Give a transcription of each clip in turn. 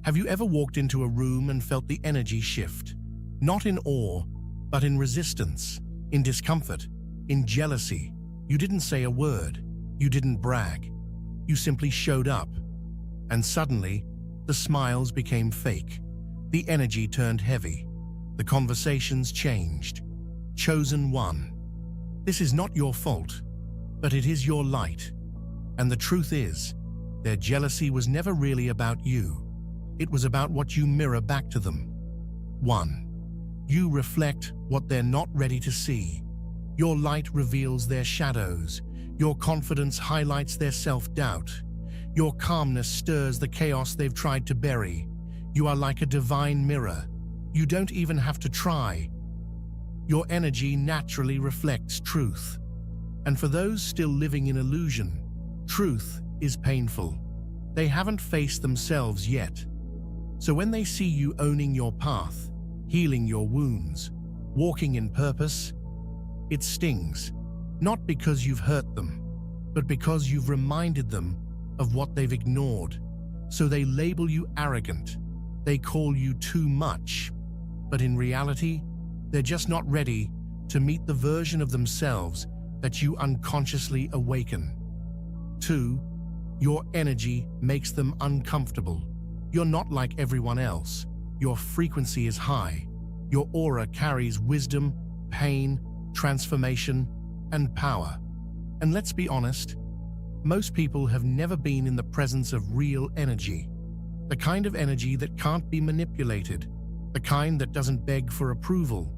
Have you ever walked into a room and felt the energy shift? Not in awe, but in resistance, in discomfort, in jealousy. You didn't say a word. You didn't brag. You simply showed up. And suddenly, the smiles became fake. The energy turned heavy. The conversations changed. Chosen one. This is not your fault, but it is your light. And the truth is, their jealousy was never really about you. It was about what you mirror back to them. 1. You reflect what they're not ready to see. Your light reveals their shadows. Your confidence highlights their self-doubt. Your calmness stirs the chaos they've tried to bury. You are like a divine mirror. You don't even have to try. Your energy naturally reflects truth. And for those still living in illusion, truth is painful. They haven't faced themselves yet. So when they see you owning your path, healing your wounds, walking in purpose, it stings. Not because you've hurt them, but because you've reminded them of what they've ignored. So they label you arrogant. They call you too much. But in reality, they're just not ready to meet the version of themselves that you unconsciously awaken. 2. Your energy makes them uncomfortable. You're not like everyone else. Your frequency is high. Your aura carries wisdom, pain, transformation, and power. And let's be honest, most people have never been in the presence of real energy. The kind of energy that can't be manipulated. The kind that doesn't beg for approval.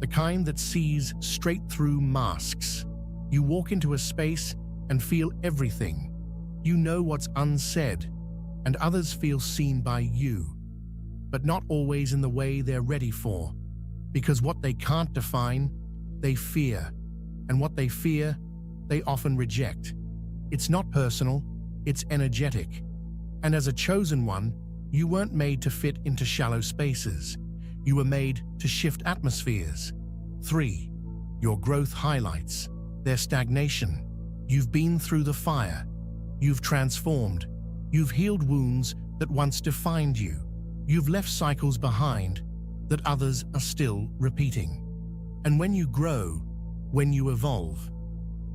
The kind that sees straight through masks. You walk into a space and feel everything. You know what's unsaid, and others feel seen by you, but not always in the way they're ready for. Because what they can't define, they fear. And what they fear, they often reject. It's not personal, it's energetic. And as a chosen one, you weren't made to fit into shallow spaces. You were made to shift atmospheres. 3. Your growth highlights their stagnation. You've been through the fire. You've transformed. You've healed wounds that once defined you. You've left cycles behind that others are still repeating. And when you grow, when you evolve,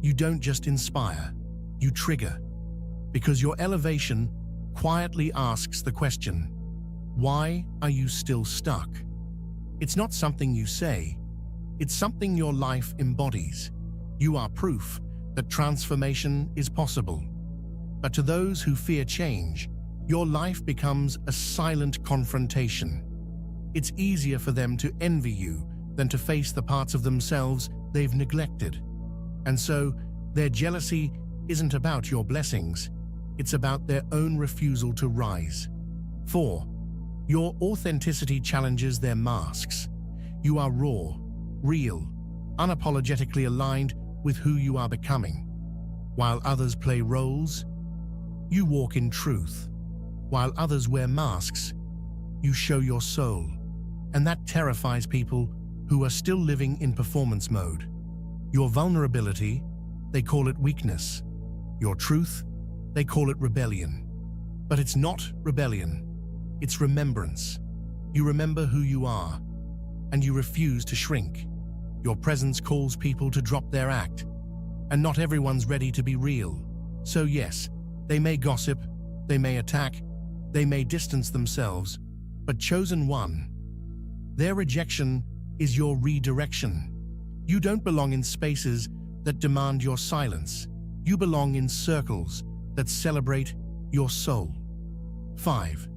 you don't just inspire, you trigger. Because your elevation quietly asks the question, why are you still stuck? It's not something you say, it's something your life embodies. You are proof that transformation is possible. But to those who fear change, your life becomes a silent confrontation. It's easier for them to envy you than to face the parts of themselves they've neglected. And so, their jealousy isn't about your blessings, it's about their own refusal to rise. 4. Your authenticity challenges their masks. You are raw, real, unapologetically aligned with who you are becoming. While others play roles, you walk in truth. While others wear masks, you show your soul. And that terrifies people who are still living in performance mode. Your vulnerability, they call it weakness. Your truth, they call it rebellion. But it's not rebellion, it's remembrance. You remember who you are, and you refuse to shrink. Your presence calls people to drop their act, and not everyone's ready to be real. So yes, they may gossip, they may attack, they may distance themselves, but chosen one, their rejection is your redirection. You don't belong in spaces that demand your silence. You belong in circles that celebrate your soul. 5.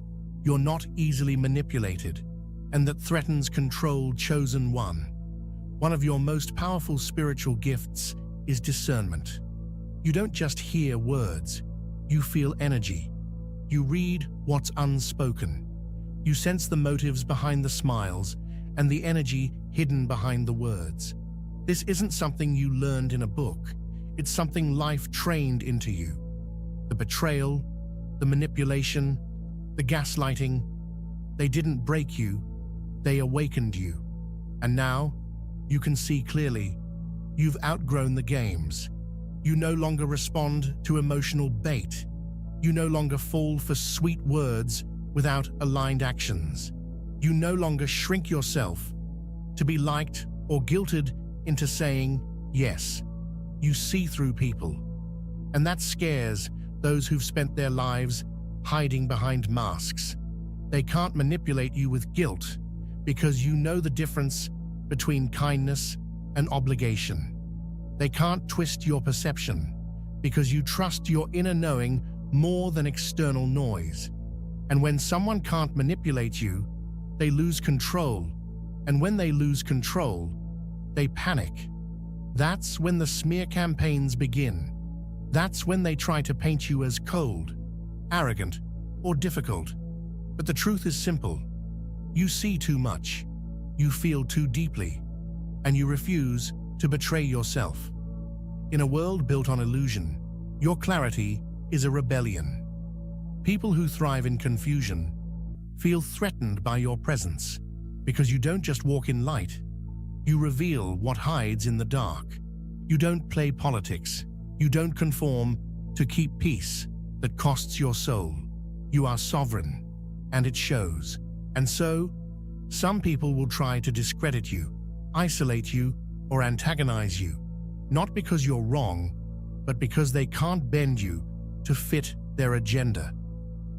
You're not easily manipulated, and that threatens control. Chosen one. One of your most powerful spiritual gifts is discernment. You don't just hear words, you feel energy. You read what's unspoken. You sense the motives behind the smiles and the energy hidden behind the words. This isn't something you learned in a book. It's something life trained into you. The betrayal, the manipulation, the gaslighting, they didn't break you, they awakened you. And now, you can see clearly, you've outgrown the games. You no longer respond to emotional bait. You no longer fall for sweet words without aligned actions. You no longer shrink yourself to be liked or guilted into saying yes. You see through people. And that scares those who've spent their lives hiding behind masks. They can't manipulate you with guilt because you know the difference between kindness and obligation. They can't twist your perception because you trust your inner knowing more than external noise. And when someone can't manipulate you, they lose control. And when they lose control, they panic. That's when the smear campaigns begin. That's when they try to paint you as cold, arrogant, or difficult. But the truth is simple. You see too much, you feel too deeply, and you refuse to betray yourself. In a world built on illusion, your clarity is a rebellion. People who thrive in confusion feel threatened by your presence because you don't just walk in light, you reveal what hides in the dark. You don't play politics. You don't conform to keep peace that costs your soul. You are sovereign, and it shows. And so, some people will try to discredit you, isolate you, or antagonize you, not because you're wrong, but because they can't bend you to fit their agenda.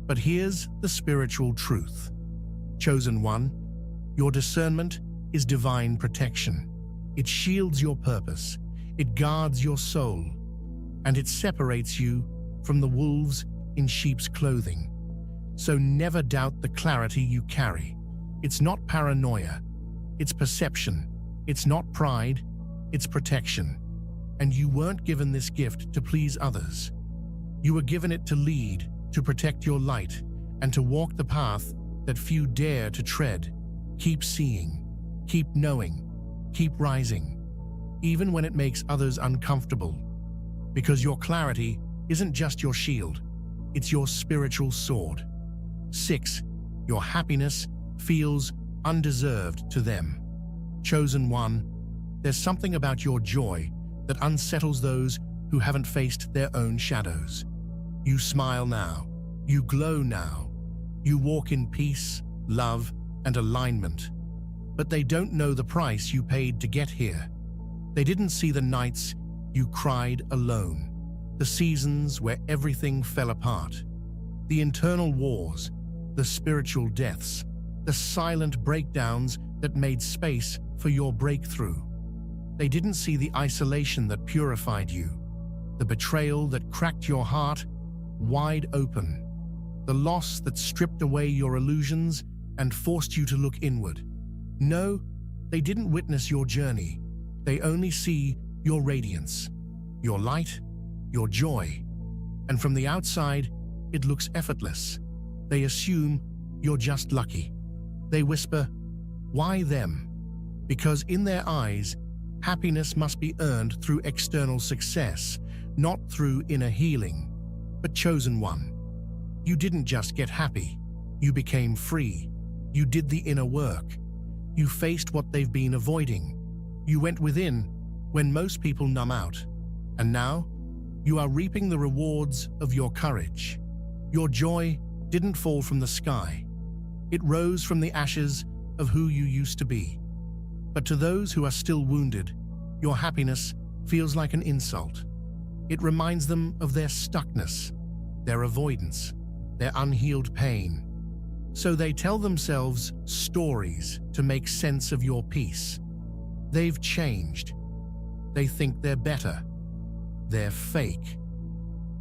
But here's the spiritual truth. Chosen one, your discernment is divine protection. It shields your purpose, it guards your soul, and it separates you from the wolves in sheep's clothing. So never doubt the clarity you carry. It's not paranoia, it's perception. It's not pride, it's protection. And you weren't given this gift to please others. You were given it to lead, to protect your light, and to walk the path that few dare to tread. Keep seeing, keep knowing, keep rising, even when it makes others uncomfortable. Because your clarity isn't just your shield, it's your spiritual sword. 6. Your happiness feels undeserved to them. Chosen one, there's something about your joy that unsettles those who haven't faced their own shadows. You smile now, you glow now, you walk in peace, love, and alignment. But they don't know the price you paid to get here. They didn't see the nights you cried alone, the seasons where everything fell apart, the internal wars, the spiritual deaths, the silent breakdowns that made space for your breakthrough. They didn't see the isolation that purified you, the betrayal that cracked your heart wide open, the loss that stripped away your illusions and forced you to look inward. No, they didn't witness your journey. They only see your radiance, your light, your joy. And from the outside, it looks effortless. They assume you're just lucky. They whisper, "Why them?" Because in their eyes, happiness must be earned through external success, not through inner healing. But chosen one, you didn't just get happy. You became free. You did the inner work. You faced what they've been avoiding. You went within when most people numb out. And now, you are reaping the rewards of your courage. Your joy didn't fall from the sky. It rose from the ashes of who you used to be. But to those who are still wounded, your happiness feels like an insult. It reminds them of their stuckness, their avoidance, their unhealed pain. So they tell themselves stories to make sense of your peace. They've changed. They think they're better. They're fake.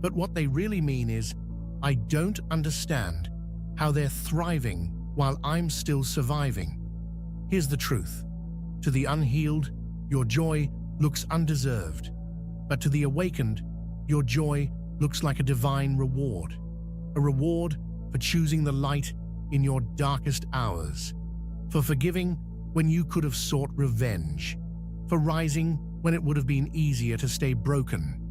But what they really mean is, I don't understand how they're thriving while I'm still surviving. Here's the truth. To the unhealed, your joy looks undeserved. But to the awakened, your joy looks like a divine reward. A reward for choosing the light in your darkest hours. For forgiving when you could have sought revenge. For rising when it would have been easier to stay broken.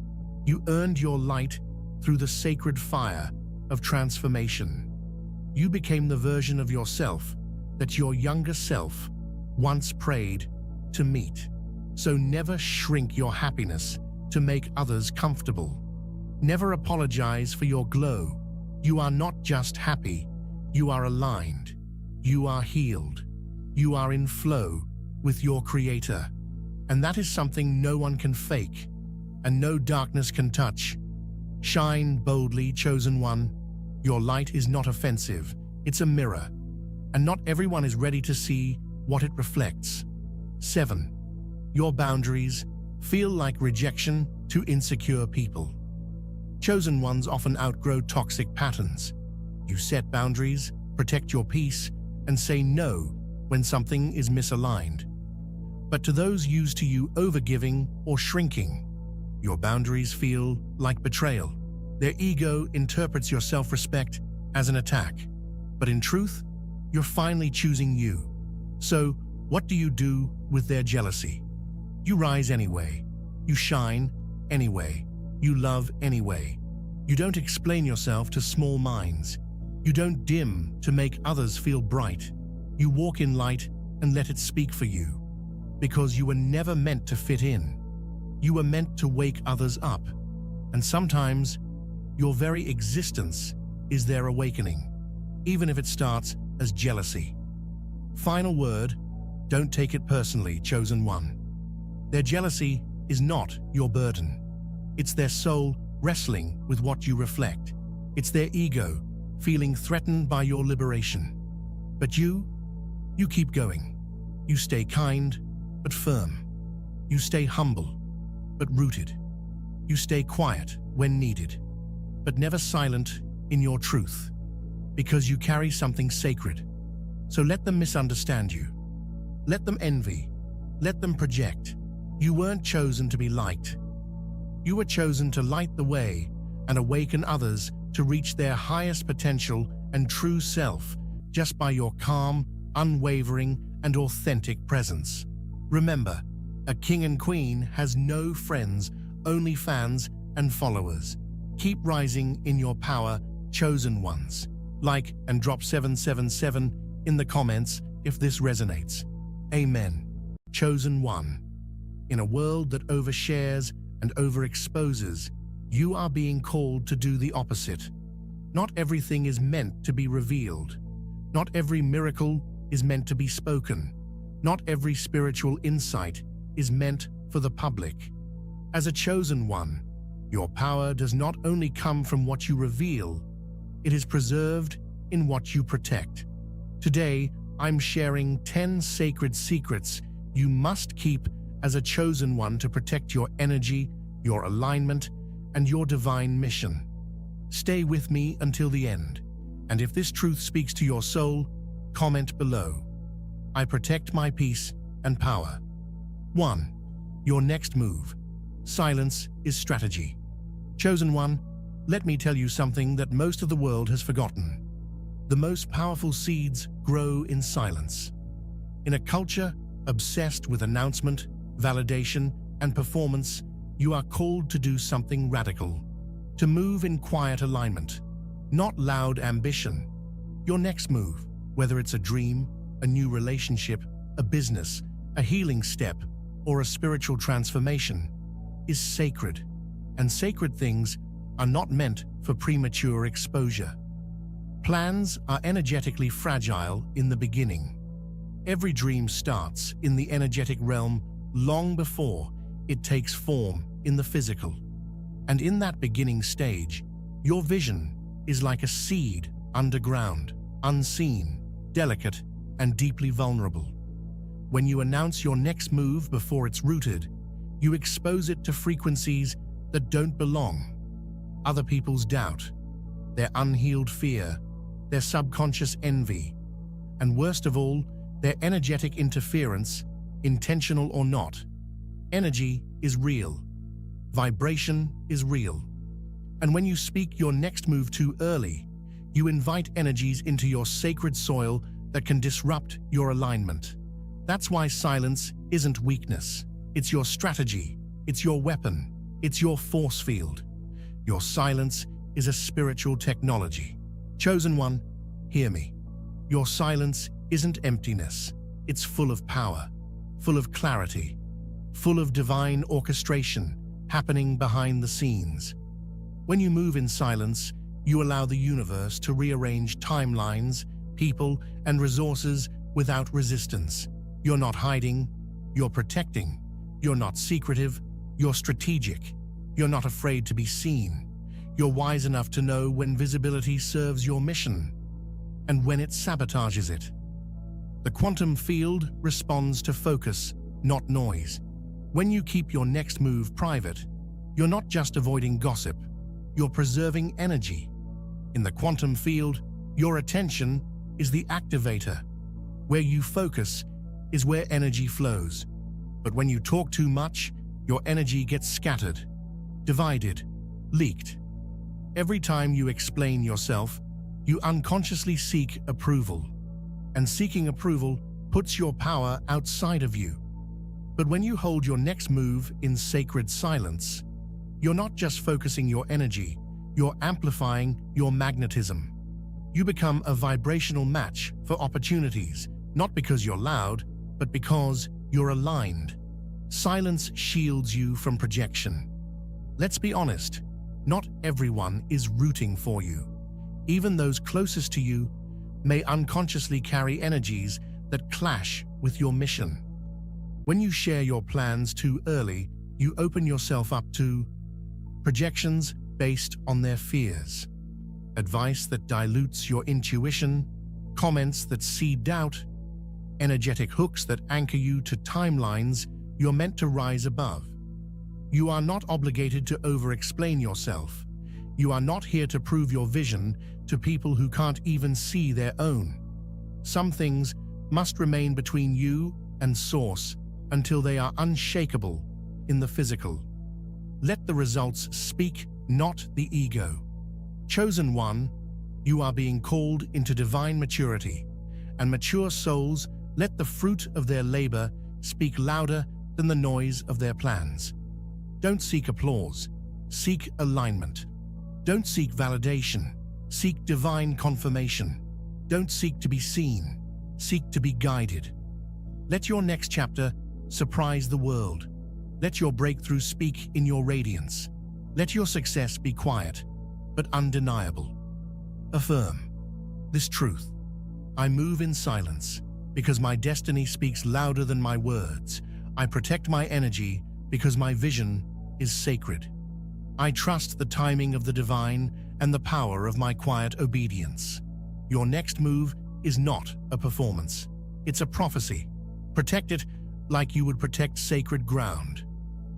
You earned your light through the sacred fire of transformation. You became the version of yourself that your younger self once prayed to meet. So never shrink your happiness to make others comfortable. Never apologize for your glow. You are not just happy, You are aligned. You are healed. You are in flow with your Creator. And that is something no one can fake, and no darkness can touch. Shine boldly, chosen one. Your light is not offensive, it's a mirror. And not everyone is ready to see what it reflects. 7. Your boundaries feel like rejection to insecure people. Chosen ones often outgrow toxic patterns. You set boundaries, protect your peace, and say no when something is misaligned. But to those used to you overgiving or shrinking, your boundaries feel like betrayal. Their ego interprets your self-respect as an attack. But in truth, you're finally choosing you. So, what do you do with their jealousy? You rise anyway. You shine anyway. You love anyway. You don't explain yourself to small minds. You don't dim to make others feel bright. You walk in light and let it speak for you. Because you were never meant to fit in. You were meant to wake others up. And sometimes, your very existence is their awakening, even if it starts as jealousy. Final word, don't take it personally, chosen one. Their jealousy is not your burden. It's their soul wrestling with what you reflect. It's their ego feeling threatened by your liberation. But you keep going. You stay kind, but firm. You stay humble, but rooted. You stay quiet when needed, but never silent in your truth, because you carry something sacred. So let them misunderstand you. Let them envy. Let them project. You weren't chosen to be liked. You were chosen to light the way and awaken others to reach their highest potential and true self just by your calm, unwavering, and authentic presence. Remember, a king and queen has no friends, only fans and followers. Keep rising in your power, chosen ones. Like and drop 777 in the comments if this resonates. Amen. Chosen one. In a world that overshares and overexposes, you are being called to do the opposite. Not everything is meant to be revealed. Not every miracle is meant to be spoken. Not every spiritual insight is meant for the public. As a chosen one, your power does not only come from what you reveal, it is preserved in what you protect. Today, I'm sharing 10 sacred secrets you must keep as a chosen one to protect your energy, your alignment, and your divine mission. Stay with me until the end, and if this truth speaks to your soul, comment below. I protect my peace and power. 1. Your next move. Silence is strategy. Chosen one, let me tell you something that most of the world has forgotten. The most powerful seeds grow in silence. In a culture obsessed with announcement, validation, and performance, you are called to do something radical. To move in quiet alignment, not loud ambition. Your next move, whether it's a dream, a new relationship, a business, a healing step, or a spiritual transformation, is sacred. And sacred things are not meant for premature exposure. Plans are energetically fragile in the beginning. Every dream starts in the energetic realm long before it takes form in the physical. And in that beginning stage, your vision is like a seed underground, unseen, delicate, and deeply vulnerable. When you announce your next move before it's rooted, you expose it to frequencies that don't belong. Other people's doubt, their unhealed fear, their subconscious envy, and worst of all, their energetic interference, intentional or not. Energy is real. Vibration is real. And when you speak your next move too early, you invite energies into your sacred soil that can disrupt your alignment. That's why silence isn't weakness. It's your strategy. It's your weapon. It's your force field. Your silence is a spiritual technology. Chosen one, hear me. Your silence isn't emptiness. It's full of power, full of clarity, full of divine orchestration happening behind the scenes. When you move in silence, You allow the universe to rearrange timelines, people, and resources without resistance. You're not hiding, you're protecting. You're not secretive, you're strategic. You're not afraid to be seen. You're wise enough to know when visibility serves your mission and when it sabotages it. The quantum field responds to focus, not noise. When you keep your next move private, you're not just avoiding gossip, you're preserving energy. In the quantum field, your attention is the activator. Where you focus is where energy flows. But when you talk too much, your energy gets scattered, divided, leaked. Every time you explain yourself, you unconsciously seek approval. And seeking approval puts your power outside of you. But when you hold your next move in sacred silence, you're not just focusing your energy, you're amplifying your magnetism. You become a vibrational match for opportunities, not because you're loud, but because you're aligned. Silence shields you from projection. Let's be honest, not everyone is rooting for you. Even those closest to you may unconsciously carry energies that clash with your mission. When you share your plans too early, you open yourself up to projections based on their fears, advice that dilutes your intuition, comments that seed doubt, energetic hooks that anchor you to timelines you're meant to rise above. You are not obligated to over-explain yourself. You are not here to prove your vision to people who can't even see their own. Some things must remain between you and Source until they are unshakable in the physical. Let the results speak, not the ego. Chosen one, you are being called into divine maturity, and mature souls let the fruit of their labor speak louder than the noise of their plans. Don't seek applause, seek alignment. Don't seek validation, seek divine confirmation. Don't seek to be seen, seek to be guided. Let your next chapter surprise the world. Let your breakthrough speak in your radiance. Let your success be quiet, but undeniable. Affirm this truth. I move in silence because my destiny speaks louder than my words. I protect my energy because my vision is sacred. I trust the timing of the divine and the power of my quiet obedience. Your next move is not a performance. It's a prophecy. Protect it like you would protect sacred ground.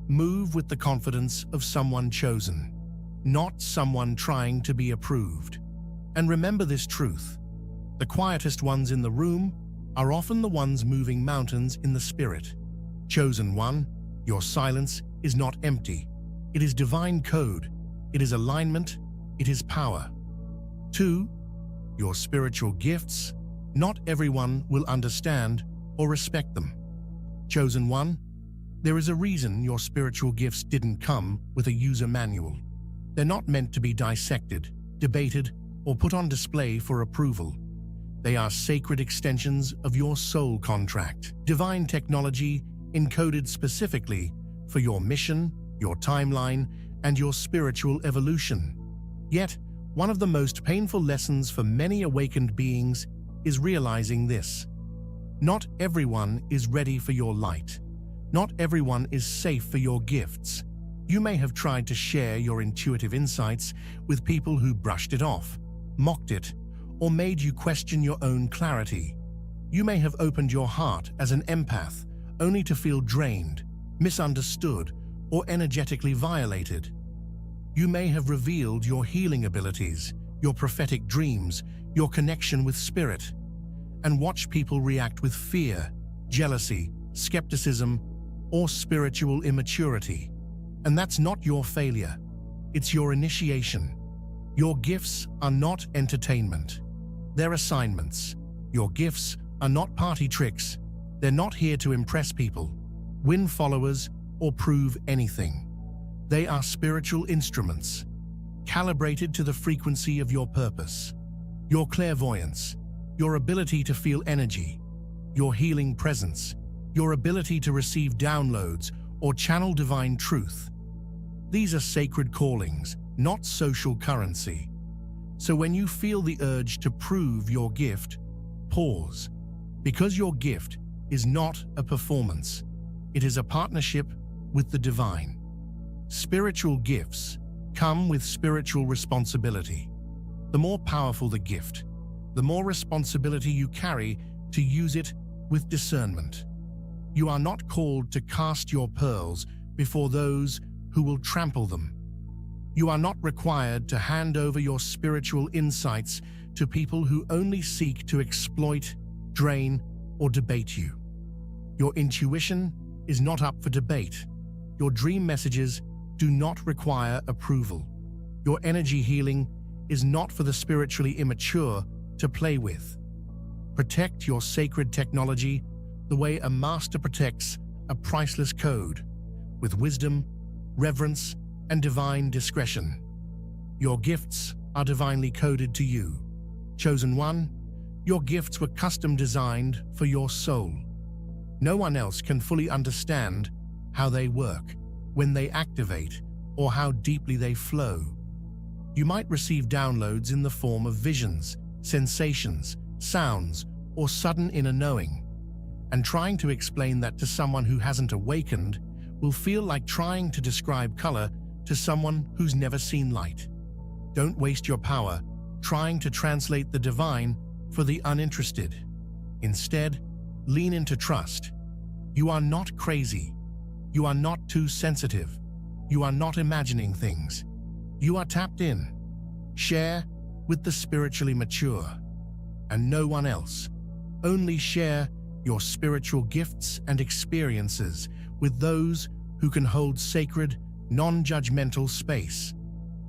Move with the confidence of someone chosen, not someone trying to be approved. And remember this truth: the quietest ones in the room are often the ones moving mountains in the spirit. Chosen one, your silence is not empty. It is divine code. It is alignment. It is power. 2. Your spiritual gifts. Not everyone will understand or respect them. Chosen one, there is a reason your spiritual gifts didn't come with a user manual. They're not meant to be dissected, debated, or put on display for approval. They are sacred extensions of your soul contract, divine technology encoded specifically for your mission, your timeline, and your spiritual evolution. Yet, one of the most painful lessons for many awakened beings is realizing this: not everyone is ready for your light. Not everyone is safe for your gifts. You may have tried to share your intuitive insights with people who brushed it off, mocked it, or made you question your own clarity. You may have opened your heart as an empath, only to feel drained, misunderstood, or energetically violated. You may have revealed your healing abilities, your prophetic dreams, your connection with spirit, and watched people react with fear, jealousy, skepticism, or spiritual immaturity. And that's not your failure. It's your initiation. Your gifts are not entertainment. They're assignments. Your gifts are not party tricks. They're not here to impress people, win followers, or prove anything. They are spiritual instruments, calibrated to the frequency of your purpose. Your clairvoyance, your ability to feel energy, your healing presence, your ability to receive downloads or channel divine truth. These are sacred callings, not social currency. So when you feel the urge to prove your gift, pause, because your gift is not a performance. It is a partnership with the divine. Spiritual gifts come with spiritual responsibility. The more powerful the gift, the more responsibility you carry to use it with discernment. You are not called to cast your pearls before those who will trample them. You are not required to hand over your spiritual insights to people who only seek to exploit, drain, or debate you. Your intuition is not up for debate. Your dream messages do not require approval. Your energy healing is not for the spiritually immature to play with. Protect your sacred technology the way a master protects a priceless code, with wisdom, reverence, and divine discretion. Your gifts are divinely coded to you. Chosen one, your gifts were custom designed for your soul. No one else can fully understand how they work, when they activate, or how deeply they flow. You might receive downloads in the form of visions, sensations, sounds, or sudden inner knowing. And trying to explain that to someone who hasn't awakened will feel like trying to describe color to someone who's never seen light. Don't waste your power trying to translate the divine for the uninterested. Instead, lean into trust. You are not crazy. You are not too sensitive. You are not imagining things. You are tapped in. Share with the spiritually mature, and no one else. Only share your spiritual gifts and experiences with those who can hold sacred, non-judgmental space.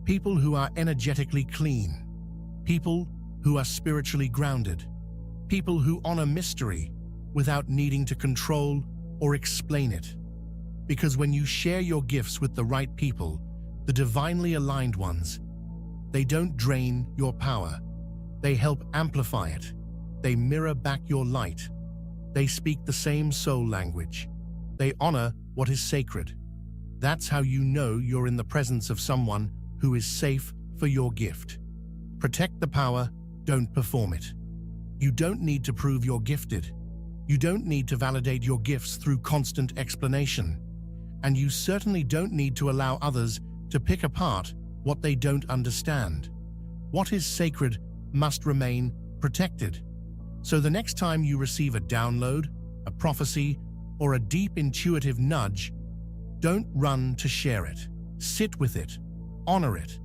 People who are energetically clean. People who are spiritually grounded. People who honor mystery without needing to control or explain it. Because when you share your gifts with the right people, the divinely aligned ones, they don't drain your power. They help amplify it. They mirror back your light. They speak the same soul language. They honor what is sacred. That's how you know you're in the presence of someone who is safe for your gift. Protect the power, don't perform it. You don't need to prove you're gifted. You don't need to validate your gifts through constant explanation. And you certainly don't need to allow others to pick apart what they don't understand. What is sacred must remain protected. So the next time you receive a download, a prophecy, or a deep intuitive nudge, don't run to share it. Sit with it. Honor it.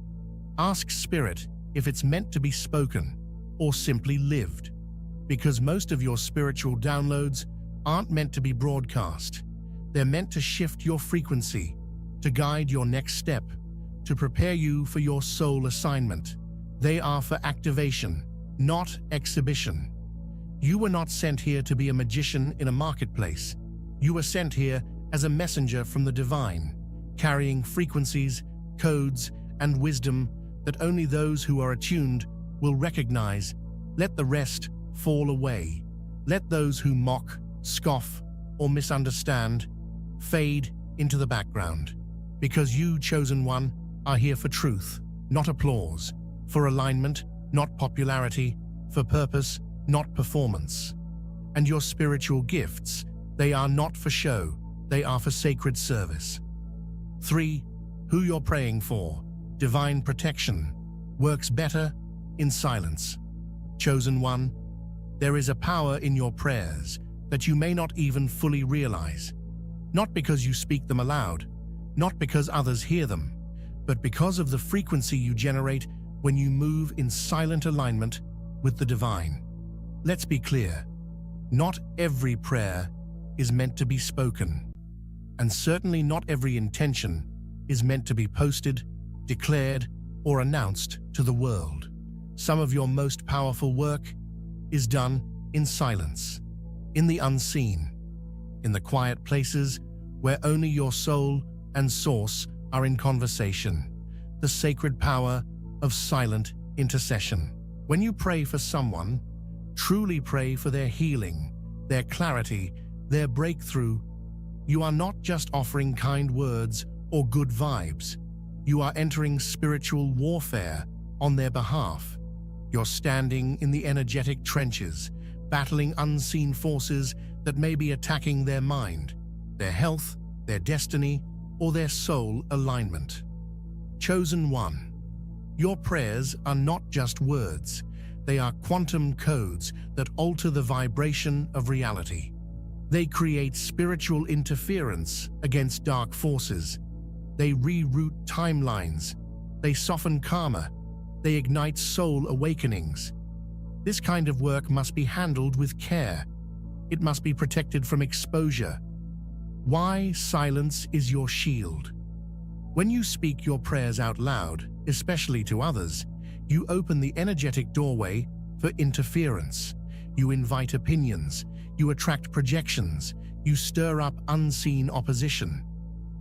Ask Spirit if it's meant to be spoken or simply lived. Because most of your spiritual downloads aren't meant to be broadcast. They're meant to shift your frequency, to guide your next step, to prepare you for your soul assignment. They are for activation, not exhibition. You were not sent here to be a magician in a marketplace. You were sent here as a messenger from the divine, carrying frequencies, codes, and wisdom that only those who are attuned will recognize. Let the rest fall away. Let those who mock, scoff, or misunderstand fade into the background. Because you, chosen one, are here for truth, not applause, for alignment, not popularity, for purpose, not performance. And your spiritual gifts, they are not for show, they are for sacred service. 3. Who you're praying for. Divine protection works better in silence. Chosen one, there is a power in your prayers that you may not even fully realize. Not because you speak them aloud, not because others hear them, but because of the frequency you generate when you move in silent alignment with the divine. Let's be clear, not every prayer is meant to be spoken, and certainly not every intention is meant to be posted, declared, or announced to the world. Some of your most powerful work is done in silence, in the unseen, in the quiet places where only your soul and source are in conversation, the sacred power of silent intercession. When you pray for someone, truly pray for their healing, their clarity, their breakthrough. You are not just offering kind words or good vibes. You are entering spiritual warfare on their behalf. You're standing in the energetic trenches, battling unseen forces that may be attacking their mind, their health, their destiny, or their soul alignment. Chosen one. Your prayers are not just words. They are quantum codes that alter the vibration of reality. They create spiritual interference against dark forces. They reroute timelines. They soften karma. They ignite soul awakenings. This kind of work must be handled with care. It must be protected from exposure. Why silence is your shield? When you speak your prayers out loud, especially to others, you open the energetic doorway for interference. You invite opinions. You attract projections. You stir up unseen opposition.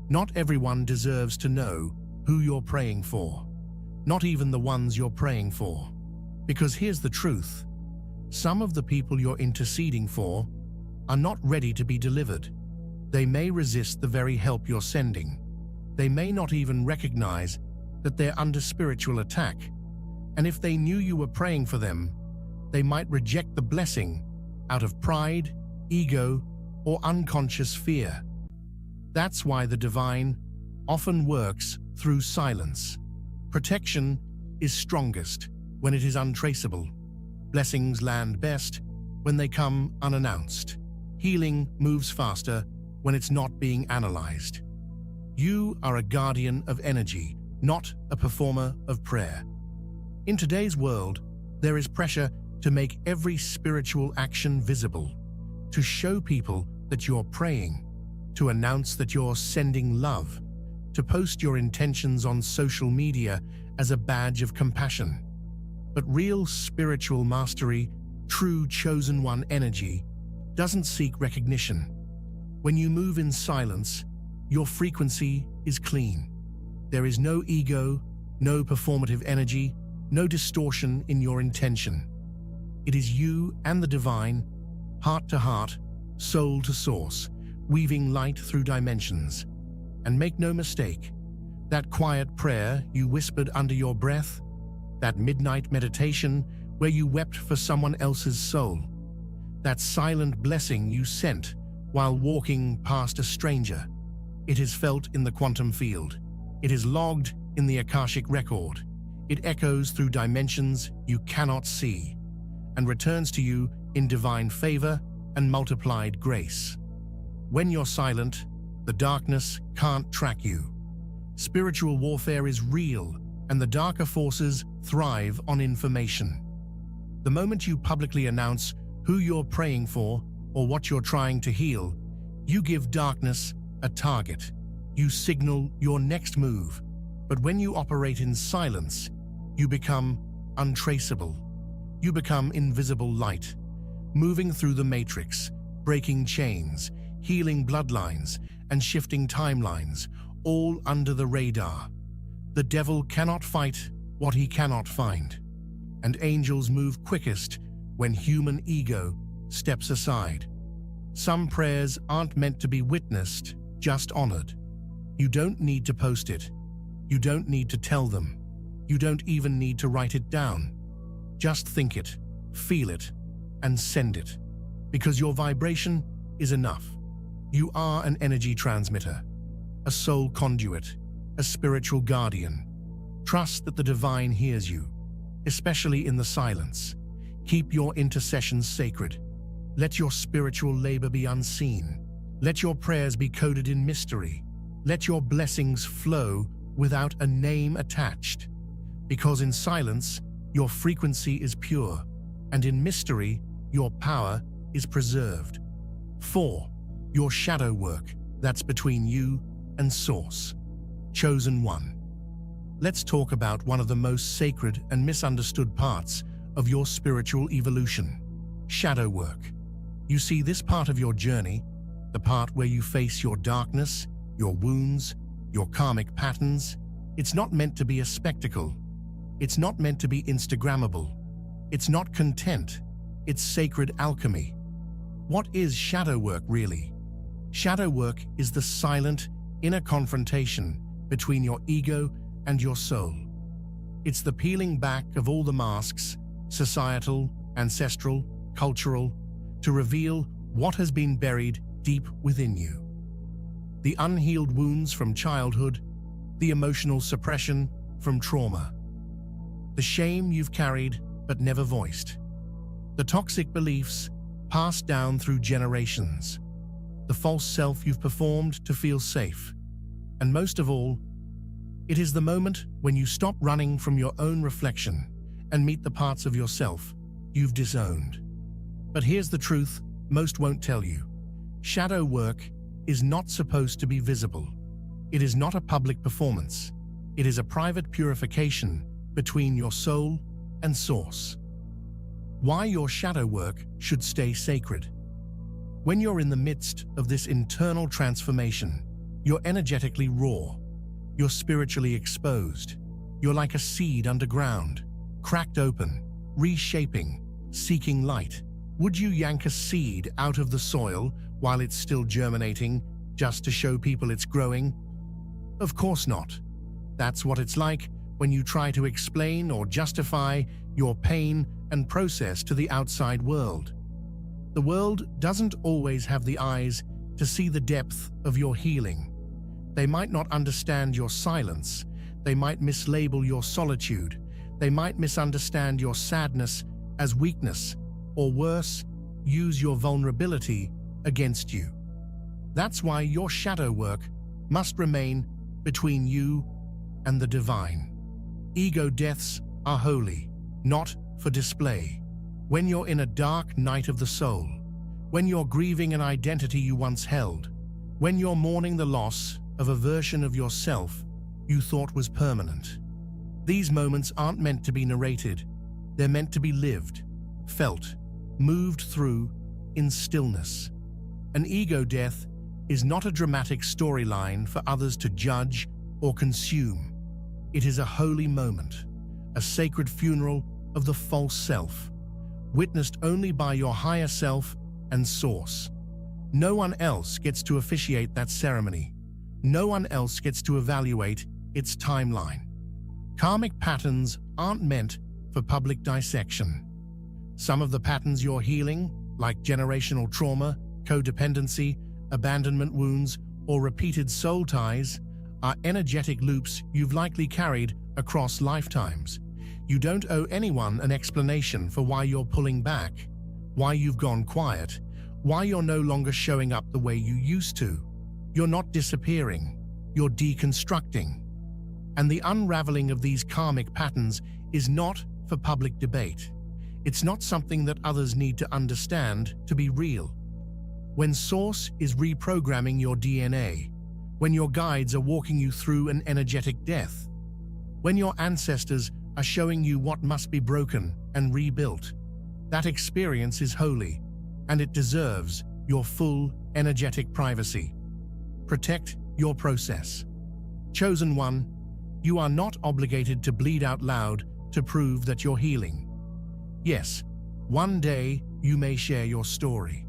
Not everyone deserves to know who you're praying for. Not even the ones you're praying for. Because here's the truth. Some of the people you're interceding for are not ready to be delivered. They may resist the very help you're sending. They may not even recognize that they're under spiritual attack. And if they knew you were praying for them, they might reject the blessing out of pride, ego, or unconscious fear. That's why the divine often works through silence. Protection is strongest when it is untraceable. Blessings land best when they come unannounced. Healing moves faster when it's not being analyzed. You are a guardian of energy, not a performer of prayer. In today's world, there is pressure to make every spiritual action visible, to show people that you're praying, to announce that you're sending love, to post your intentions on social media as a badge of compassion. But real spiritual mastery, true chosen one energy, doesn't seek recognition. When you move in silence, your frequency is clean. There is no ego, no performative energy, no distortion in your intention. It is you and the divine, heart to heart, soul to source, weaving light through dimensions. And make no mistake, that quiet prayer you whispered under your breath, that midnight meditation where you wept for someone else's soul, that silent blessing you sent while walking past a stranger, it is felt in the quantum field. It is logged in the Akashic record. It echoes through dimensions you cannot see and returns to you in divine favor and multiplied grace. When you're silent, the darkness can't track you. Spiritual warfare is real, and the darker forces thrive on information. The moment you publicly announce who you're praying for or what you're trying to heal, you give darkness a target. You signal your next move. But when you operate in silence, you become untraceable. You become invisible light, moving through the matrix, breaking chains, healing bloodlines, and shifting timelines, all under the radar. The devil cannot fight what he cannot find, and angels move quickest when human ego steps aside. Some prayers aren't meant to be witnessed, just honored. You don't need to post it. You don't need to tell them. You don't even need to write it down. Just think it, feel it, and send it. Because your vibration is enough. You are an energy transmitter, a soul conduit, a spiritual guardian. Trust that the divine hears you, especially in the silence. Keep your intercessions sacred. Let your spiritual labor be unseen. Let your prayers be coded in mystery. Let your blessings flow without a name attached. Because in silence, your frequency is pure, and in mystery, your power is preserved. 4. Your shadow work, that's between you and Source. Chosen one. Let's talk about one of the most sacred and misunderstood parts of your spiritual evolution: shadow work. You see, this part of your journey, the part where you face your darkness, your wounds, your karmic patterns, it's not meant to be a spectacle. It's not meant to be Instagrammable. It's not content. It's sacred alchemy. What is shadow work really? Shadow work is the silent, inner confrontation between your ego and your soul. It's the peeling back of all the masks societal, ancestral, cultural, to reveal what has been buried deep within you. The unhealed wounds from childhood, the emotional suppression from trauma, the shame you've carried but never voiced, the toxic beliefs passed down through generations, the false self you've performed to feel safe, and most of all, it is the moment when you stop running from your own reflection and meet the parts of yourself you've disowned. But here's the truth most won't tell you. Shadow work is not supposed to be visible. It is not a public performance. It is a private purification between your soul and source. Why your shadow work should stay sacred. When you're in the midst of this internal transformation, you're energetically raw. You're spiritually exposed. You're like a seed underground, cracked open, reshaping, seeking light. Would you yank a seed out of the soil while it's still germinating just to show people it's growing? Of course not. That's what it's like when you try to explain or justify your pain and process to the outside world. The world doesn't always have the eyes to see the depth of your healing. They might not understand your silence. They might mislabel your solitude. They might misunderstand your sadness as weakness, or worse, use your vulnerability against you. That's why your shadow work must remain between you and the divine. Ego deaths are holy, not for display. When you're in a dark night of the soul, when you're grieving an identity you once held, when you're mourning the loss of a version of yourself you thought was permanent. These moments aren't meant to be narrated. They're meant to be lived, felt, moved through in stillness. An ego death is not a dramatic storyline for others to judge or consume. It is a holy moment, a sacred funeral of the false self, witnessed only by your higher self and source. No one else gets to officiate that ceremony. No one else gets to evaluate its timeline. Karmic patterns aren't meant for public dissection. Some of the patterns you're healing, like generational trauma, codependency, abandonment wounds, or repeated soul ties, are energetic loops you've likely carried across lifetimes. You don't owe anyone an explanation for why you're pulling back, why you've gone quiet, why you're no longer showing up the way you used to. You're not disappearing, you're deconstructing. And the unraveling of these karmic patterns is not for public debate. It's not something that others need to understand to be real. When Source is reprogramming your DNA, when your guides are walking you through an energetic death, when your ancestors are showing you what must be broken and rebuilt, that experience is holy, and it deserves your full energetic privacy. Protect your process. Chosen one, you are not obligated to bleed out loud to prove that you're healing. Yes, one day you may share your story.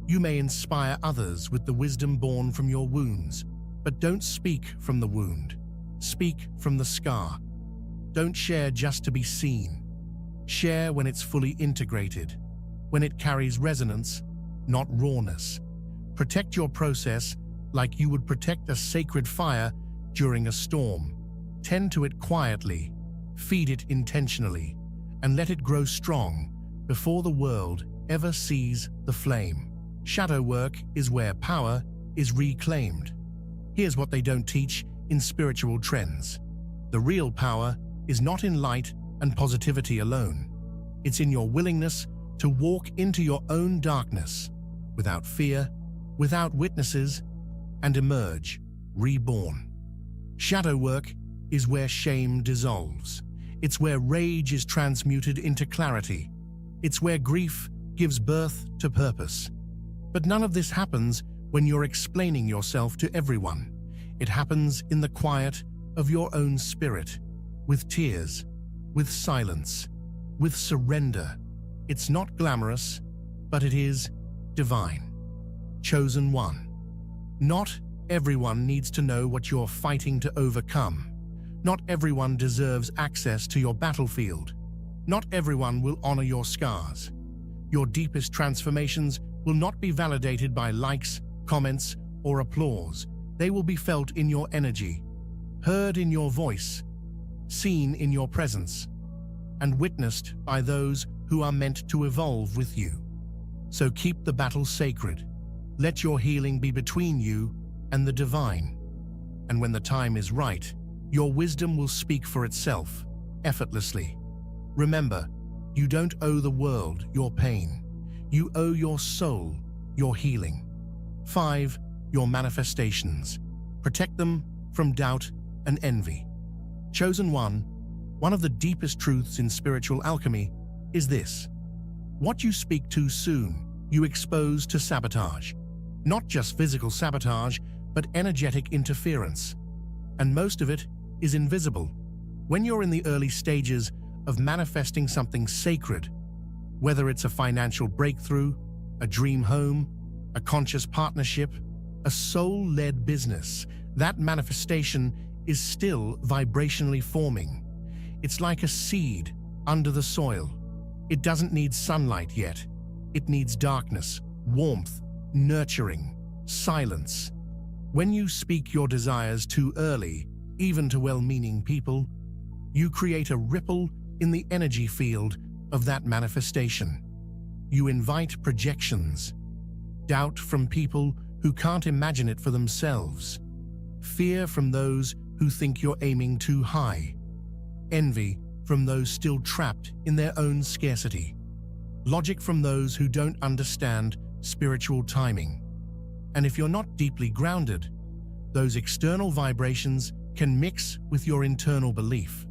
You may inspire others with the wisdom born from your wounds, but don't speak from the wound. Speak from the scar. Don't share just to be seen. Share when it's fully integrated, when it carries resonance, not rawness. Protect your process like you would protect a sacred fire during a storm. Tend to it quietly, feed it intentionally, and let it grow strong before the world ever sees the flame. Shadow work is where power is reclaimed. Here's what they don't teach in spiritual trends. The real power is not in light and positivity alone. It's in your willingness to walk into your own darkness without fear, without witnesses, and emerge reborn. Shadow work is where shame dissolves. It's where rage is transmuted into clarity. It's where grief gives birth to purpose. But none of this happens when you're explaining yourself to everyone. It happens in the quiet of your own spirit, with tears, with silence, with surrender. It's not glamorous, but it is divine. Chosen one. Not everyone needs to know what you're fighting to overcome. Not everyone deserves access to your battlefield. Not everyone will honor your scars. Your deepest transformations will not be validated by likes, comments, or applause. They will be felt in your energy, heard in your voice, seen in your presence, and witnessed by those who are meant to evolve with you. So keep the battle sacred. Let your healing be between you and the divine. And when the time is right, your wisdom will speak for itself, effortlessly. Remember, you don't owe the world your pain. You owe your soul your healing. 5. Your manifestations. Protect them from doubt and envy. Chosen one of the deepest truths in spiritual alchemy is this: what you speak too soon, you expose to sabotage. Not just physical sabotage, but energetic interference. And most of it is invisible. When you're in the early stages of manifesting something sacred, whether it's a financial breakthrough, a dream home, a conscious partnership, a soul-led business, that manifestation is still vibrationally forming. It's like a seed under the soil. It doesn't need sunlight yet. It needs darkness, warmth, nurturing, silence. When you speak your desires too early, even to well-meaning people, you create a ripple in the energy field of that manifestation. You invite projections, doubt from people who can't imagine it for themselves, fear from those who think you're aiming too high, envy from those still trapped in their own scarcity, logic from those who don't understand spiritual timing. And if you're not deeply grounded, those external vibrations can mix with your internal belief,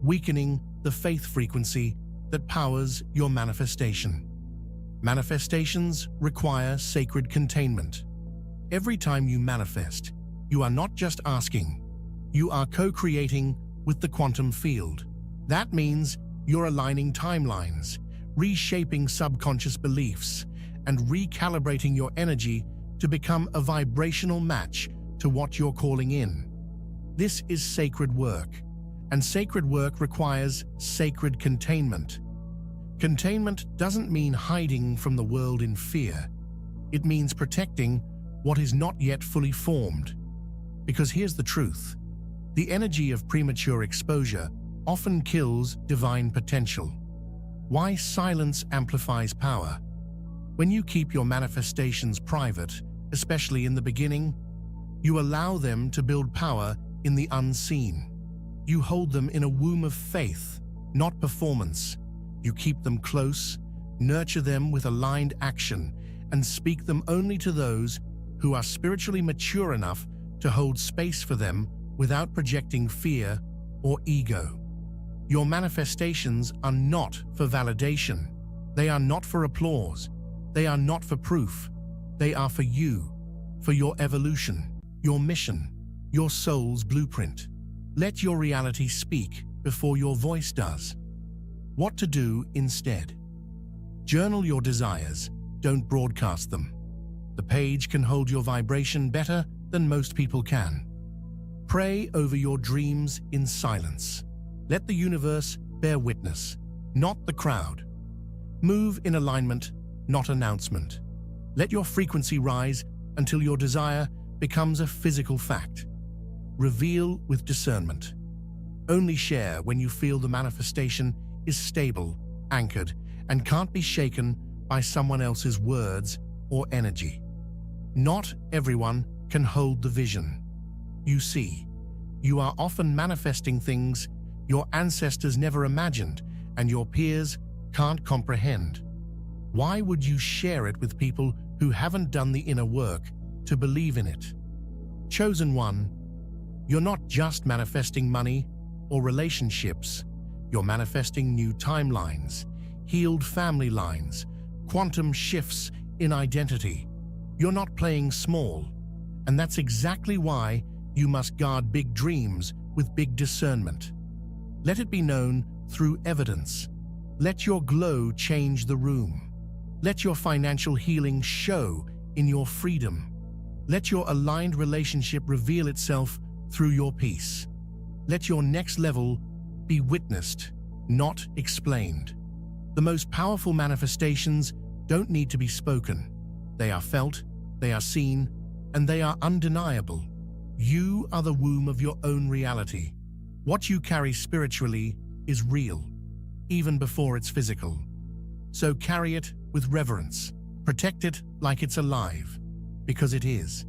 weakening the faith frequency that powers your manifestation. Manifestations require sacred containment. Every time you manifest, you are not just asking, you are co-creating with the quantum field. That means you're aligning timelines, reshaping subconscious beliefs, and recalibrating your energy to become a vibrational match to what you're calling in. This is sacred work, and sacred work requires sacred containment. Containment doesn't mean hiding from the world in fear. It means protecting what is not yet fully formed. Because here's the truth: the energy of premature exposure often kills divine potential. Why silence amplifies power? When you keep your manifestations private, especially in the beginning, you allow them to build power in the unseen. You hold them in a womb of faith, not performance. You keep them close, nurture them with aligned action, and speak them only to those who are spiritually mature enough to hold space for them without projecting fear or ego. Your manifestations are not for validation. They are not for applause. They are not for proof. They are for you, for your evolution, your mission, your soul's blueprint. Let your reality speak before your voice does. What to do instead? Journal your desires, don't broadcast them. The page can hold your vibration better than most people can. Pray over your dreams in silence. Let the universe bear witness, not the crowd. Move in alignment, not announcement. Let your frequency rise until your desire becomes a physical fact. Reveal with discernment. Only share when you feel the manifestation is stable, anchored, and can't be shaken by someone else's words or energy. Not everyone can hold the vision. You see, you are often manifesting things your ancestors never imagined and your peers can't comprehend. Why would you share it with people who haven't done the inner work to believe in it? Chosen one, you're not just manifesting money or relationships. You're manifesting new timelines, healed family lines, quantum shifts in identity. You're not playing small, and that's exactly why you must guard big dreams with big discernment. Let it be known through evidence. Let your glow change the room. Let your financial healing show in your freedom. Let your aligned relationship reveal itself through your peace. Let your next level be witnessed not explained. The most powerful manifestations don't need to be spoken. They are felt, they are seen, and they are undeniable. You are the womb of your own reality. What you carry spiritually is real, even before it's physical. So carry it with reverence. Protect it like it's alive, because it is.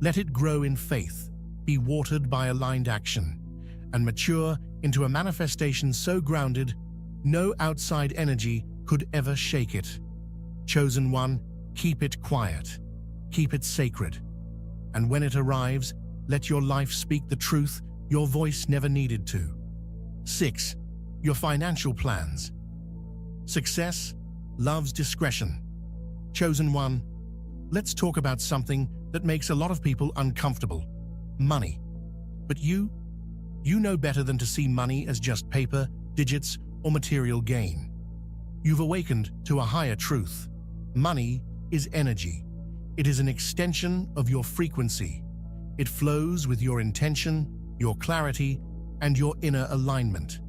Let it grow in faith, be watered by aligned action, and mature into a manifestation so grounded, no outside energy could ever shake it. Chosen one, keep it quiet, keep it sacred. And when it arrives, let your life speak the truth your voice never needed to. 6. Your financial plans. Success loves discretion. Chosen one, let's talk about something that makes a lot of people uncomfortable: money. But you know better than to see money as just paper, digits, or material gain. You've awakened to a higher truth. Money is energy. It is an extension of your frequency. It flows with your intention, your clarity, and your inner alignment.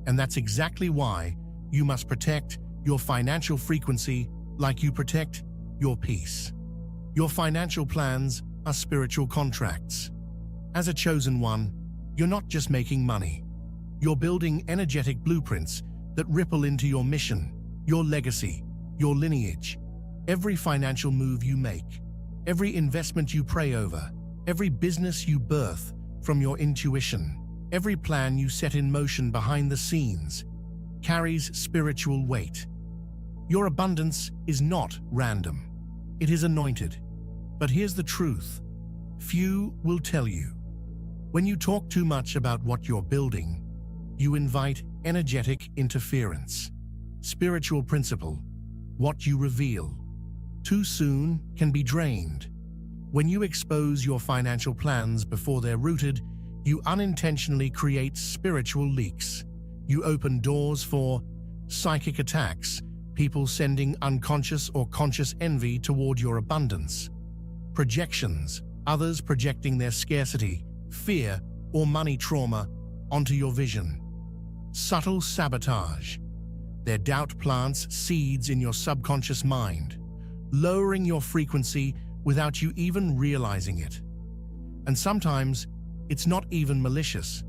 And that's exactly why you must protect your financial frequency like you protect your peace. Your financial plans are spiritual contracts. As a chosen one, you're not just making money. You're building energetic blueprints that ripple into your mission, your legacy, your lineage. Every financial move you make, every investment you pray over, every business you birth from your intuition, every plan you set in motion behind the scenes carries spiritual weight. Your abundance is not random. It is anointed. But here's the truth. Few will tell you. When you talk too much about what you're building, you invite energetic interference. Spiritual principle: what you reveal too soon can be drained. When you expose your financial plans before they're rooted, you unintentionally create spiritual leaks. You open doors for psychic attacks, people sending unconscious or conscious envy toward your abundance. Projections, others projecting their scarcity, fear, or money trauma onto your vision. Subtle sabotage. Their doubt plants seeds in your subconscious mind, lowering your frequency without you even realizing it. And sometimes, it's not even malicious.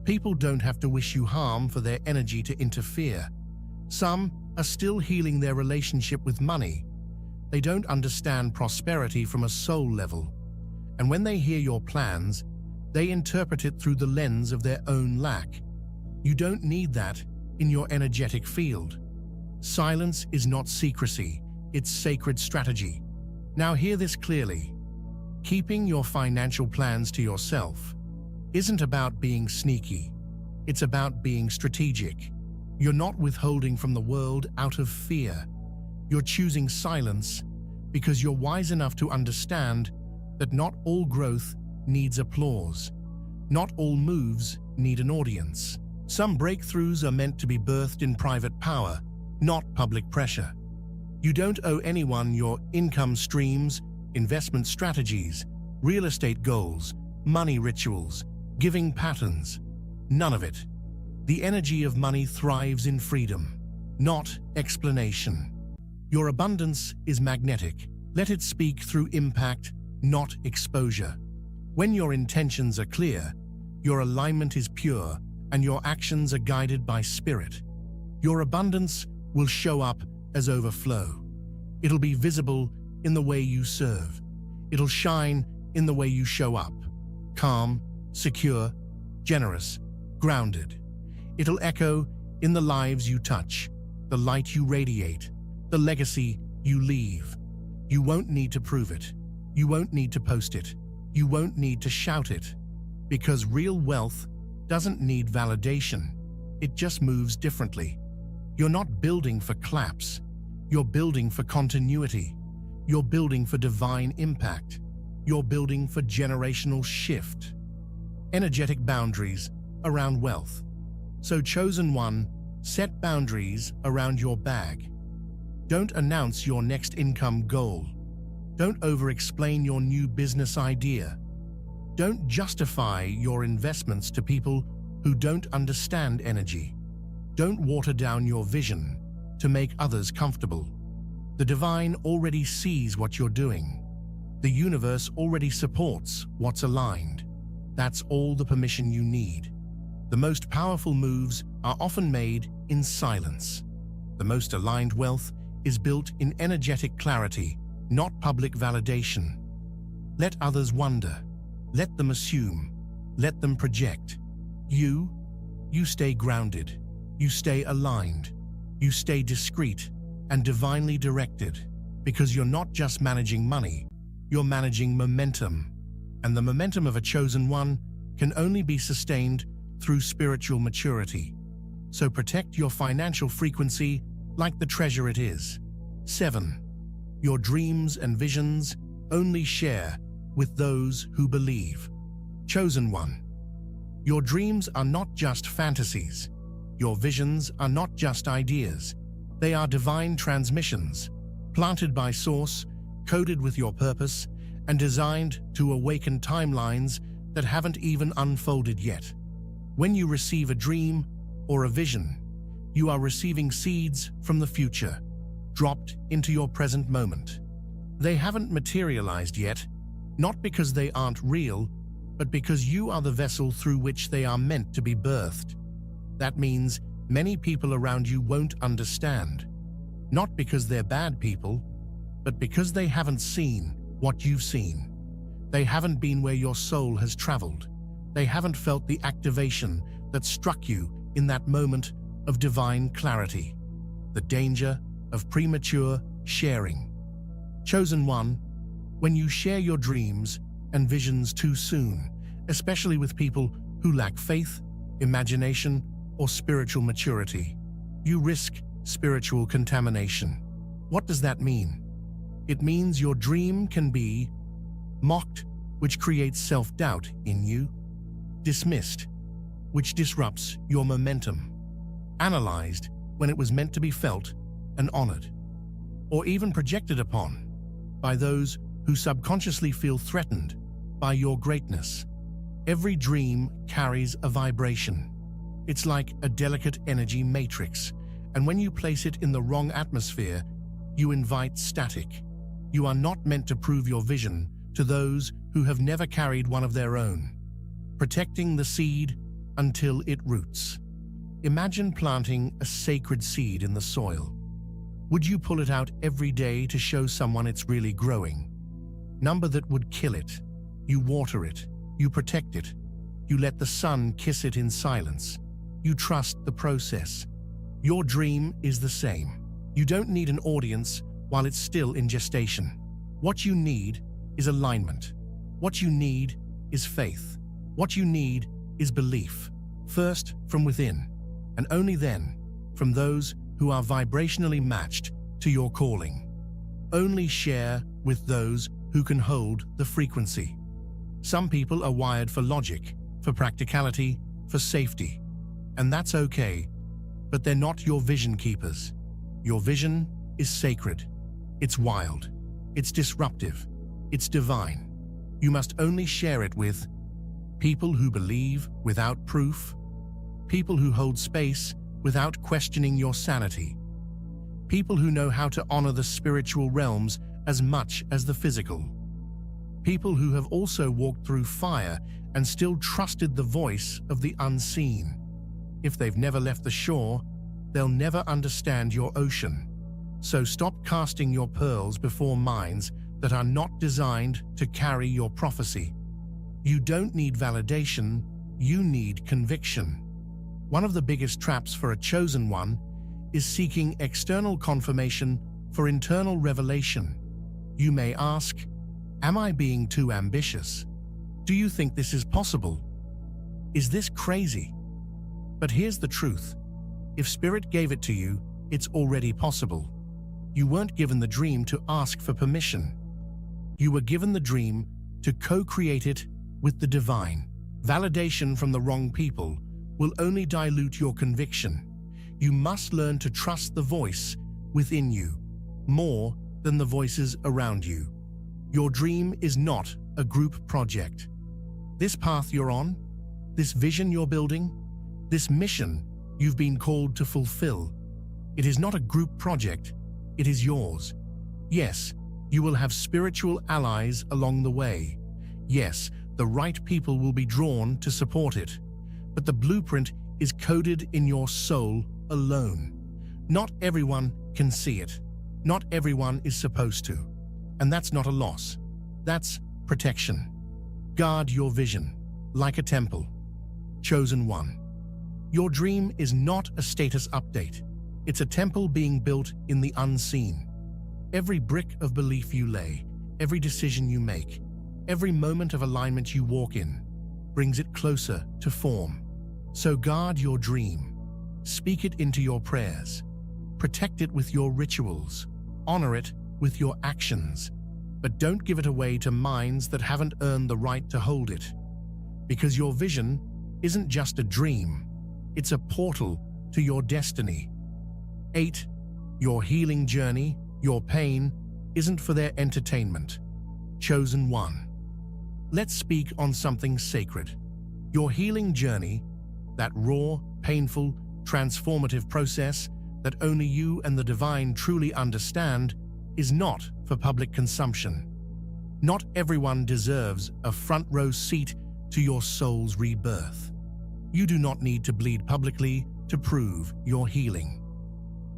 People don't have to wish you harm for their energy to interfere. Some are still healing their relationship with money. They don't understand prosperity from a soul level. And when they hear your plans, they interpret it through the lens of their own lack. You don't need that in your energetic field. Silence is not secrecy, it's sacred strategy. Now hear this clearly. Keeping your financial plans to yourself isn't about being sneaky. It's about being strategic. You're not withholding from the world out of fear. You're choosing silence because you're wise enough to understand that not all growth needs applause. Not all moves need an audience. Some breakthroughs are meant to be birthed in private power, not public pressure. You don't owe anyone your income streams, investment strategies, real estate goals, money rituals, giving patterns. None of it. The energy of money thrives in freedom, not explanation. Your abundance is magnetic. Let it speak through impact, not exposure. When your intentions are clear, your alignment is pure, and your actions are guided by spirit, your abundance will show up as overflow. It'll be visible in the way you serve. It'll shine in the way you show up. Calm, secure, generous, grounded. It'll echo in the lives you touch, the light you radiate, the legacy you leave. You won't need to prove it. You won't need to post it. You won't need to shout it. Because real wealth doesn't need validation. It just moves differently. You're not building for claps. You're building for continuity. You're building for divine impact. You're building for generational shift. Energetic boundaries around wealth. So chosen one, set boundaries around your bag. Don't announce your next income goal. Don't over-explain your new business idea. Don't justify your investments to people who don't understand energy. Don't water down your vision to make others comfortable. The divine already sees what you're doing. The universe already supports what's aligned. That's all the permission you need. The most powerful moves are often made in silence. The most aligned wealth is built in energetic clarity, not public validation. Let others wonder. Let them assume. Let them project. You stay grounded. You stay aligned. You stay discreet and divinely directed, because you're not just managing money, you're managing momentum. And the momentum of a chosen one can only be sustained through spiritual maturity. So protect your financial frequency like the treasure it is. 7. Your dreams and visions only share with those who believe. Chosen one. Your dreams are not just fantasies. Your visions are not just ideas. They are divine transmissions, planted by Source, coded with your purpose, and designed to awaken timelines that haven't even unfolded yet. When you receive a dream or a vision, you are receiving seeds from the future, dropped into your present moment. They haven't materialized yet, not because they aren't real, but because you are the vessel through which they are meant to be birthed. That means many people around you won't understand, not because they're bad people, but because they haven't seen what you've seen. They haven't been where your soul has traveled. They haven't felt the activation that struck you in that moment of divine clarity. The danger of premature sharing. Chosen one, when you share your dreams and visions too soon, especially with people who lack faith, imagination, or spiritual maturity, you risk spiritual contamination. What does that mean? It means your dream can be mocked, which creates self-doubt in you, dismissed, which disrupts your momentum, analyzed when it was meant to be felt and honored, or even projected upon by those who subconsciously feel threatened by your greatness. Every dream carries a vibration. It's like a delicate energy matrix, and when you place it in the wrong atmosphere, you invite static. You are not meant to prove your vision to those who have never carried one of their own. Protecting the seed until it roots. Imagine planting a sacred seed in the soil. Would you pull it out every day to show someone it's really growing? Number that would kill it. You water it. You protect it. You let the sun kiss it in silence. You trust the process. Your dream is the same. You don't need an audience while it's still in gestation. What you need is alignment. What you need is faith. What you need is belief. First from within, and only then from those who are vibrationally matched to your calling. Only share with those who can hold the frequency. Some people are wired for logic, for practicality, for safety. And that's okay, but they're not your vision keepers. Your vision is sacred. It's wild. It's disruptive. It's divine. You must only share it with people who believe without proof, people who hold space without questioning your sanity, people who know how to honor the spiritual realms as much as the physical, people who have also walked through fire and still trusted the voice of the unseen. If they've never left the shore, they'll never understand your ocean. So stop casting your pearls before minds that are not designed to carry your prophecy. You don't need validation, you need conviction. One of the biggest traps for a chosen one is seeking external confirmation for internal revelation. You may ask, am I being too ambitious? Do you think this is possible? Is this crazy? But here's the truth. If Spirit gave it to you, it's already possible. You weren't given the dream to ask for permission. You were given the dream to co-create it with the divine. Validation from the wrong people will only dilute your conviction. You must learn to trust the voice within you more than the voices around you. Your dream is not a group project. This path you're on, this vision you're building, this mission you've been called to fulfill. It is not a group project, it is yours. Yes, you will have spiritual allies along the way. Yes, the right people will be drawn to support it. But the blueprint is coded in your soul alone. Not everyone can see it. Not everyone is supposed to. And that's not a loss. That's protection. Guard your vision, like a temple. Chosen one. Your dream is not a status update. It's a temple being built in the unseen. Every brick of belief you lay, every decision you make, every moment of alignment you walk in, brings it closer to form. So guard your dream. Speak it into your prayers. Protect it with your rituals. Honor it with your actions. But don't give it away to minds that haven't earned the right to hold it. Because your vision isn't just a dream. It's a portal to your destiny. 8. Your healing journey, your pain, isn't for their entertainment. Chosen one. Let's speak on something sacred. Your healing journey, that raw, painful, transformative process that only you and the divine truly understand, is not for public consumption. Not everyone deserves a front row seat to your soul's rebirth. You do not need to bleed publicly to prove your healing.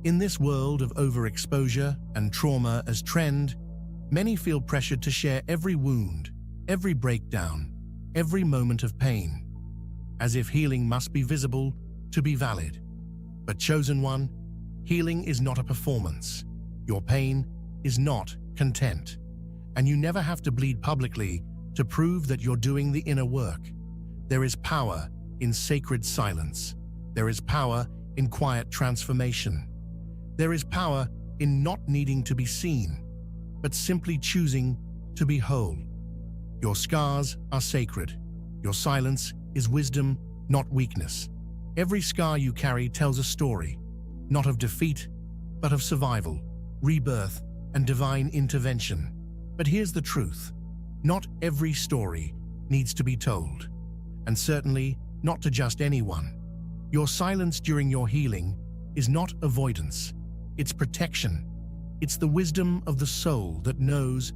In this world of overexposure and trauma as trend, many feel pressured to share every wound, every breakdown, every moment of pain, as if healing must be visible to be valid. But chosen one, healing is not a performance. Your pain is not content. And you never have to bleed publicly to prove that you're doing the inner work. There is power in sacred silence. There is power in quiet transformation. There is power in not needing to be seen, but simply choosing to be whole. Your scars are sacred. Your silence is wisdom, not weakness. Every scar you carry tells a story, not of defeat, but of survival, rebirth, and divine intervention. But here's the truth. Not every story needs to be told, and certainly not to just anyone. Your silence during your healing is not avoidance. It's protection. It's the wisdom of the soul that knows,